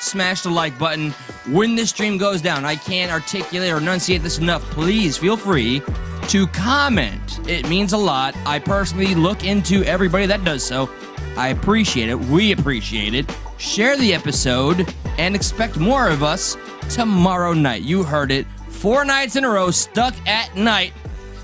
smash the like button. When this stream goes down, I can't articulate or enunciate this enough. Please feel free to comment. It means a lot. I personally look into everybody that does so. I appreciate it. We appreciate it. Share the episode and expect more of us tomorrow night. You heard it. 4 nights in a row, stuck at night.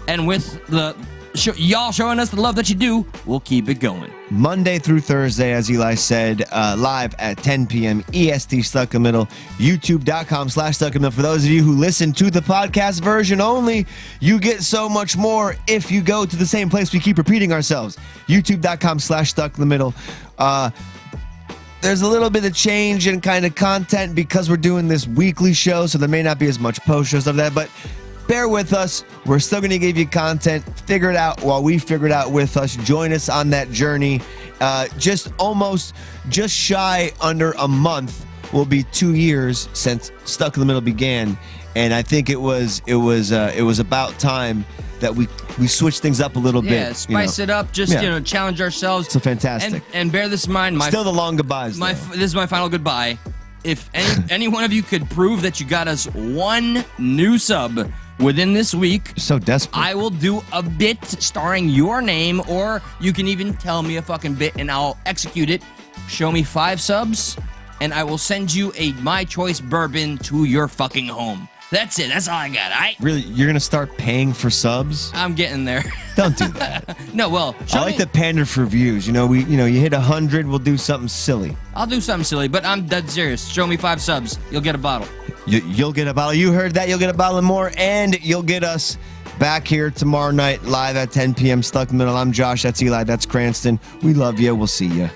And with the y'all showing us the love that you do, we'll keep it going. Monday through Thursday, as Eli said, live at 10 p.m. EST Stuck in the Middle, youtube.com/Stuck in the Middle. For those of you who listen to the podcast version only, you get so much more if you go to the same place we keep repeating ourselves, youtube.com/Stuck in the Middle. There's a little bit of change in kind of content because we're doing this weekly show, so there may not be as much post show stuff like that, but bear with us. We're still going to give you content. Figure it out while we figure it out with us. Join us on that journey. Just shy under a month will be 2 years since Stuck in the Middle began, and I think it was about time that we switched things up a little bit. Yeah, spice it up. Just challenge ourselves. So fantastic. And bear this in mind. Still the long goodbyes. This is my final goodbye. If any one of you could prove that you got us one new sub within this week, so desperate, I will do a bit starring your name, or you can even tell me a fucking bit and I'll execute it. Show me 5 subs, and I will send you a My Choice bourbon to your fucking home. That's it. That's all I got. All right. Really, you're gonna start paying for subs? I'm getting there. Don't do that. No, well, I like to pander for views. You hit 100, we'll do something silly. I'll do something silly, but I'm dead serious. Show me 5 subs, you'll get a bottle. You'll get a bottle. You heard that. You'll get a bottle and more, and you'll get us back here tomorrow night live at 10 p.m. Stuck in the Middle. I'm Josh. That's Eli. That's Cranston. We love you. We'll see you.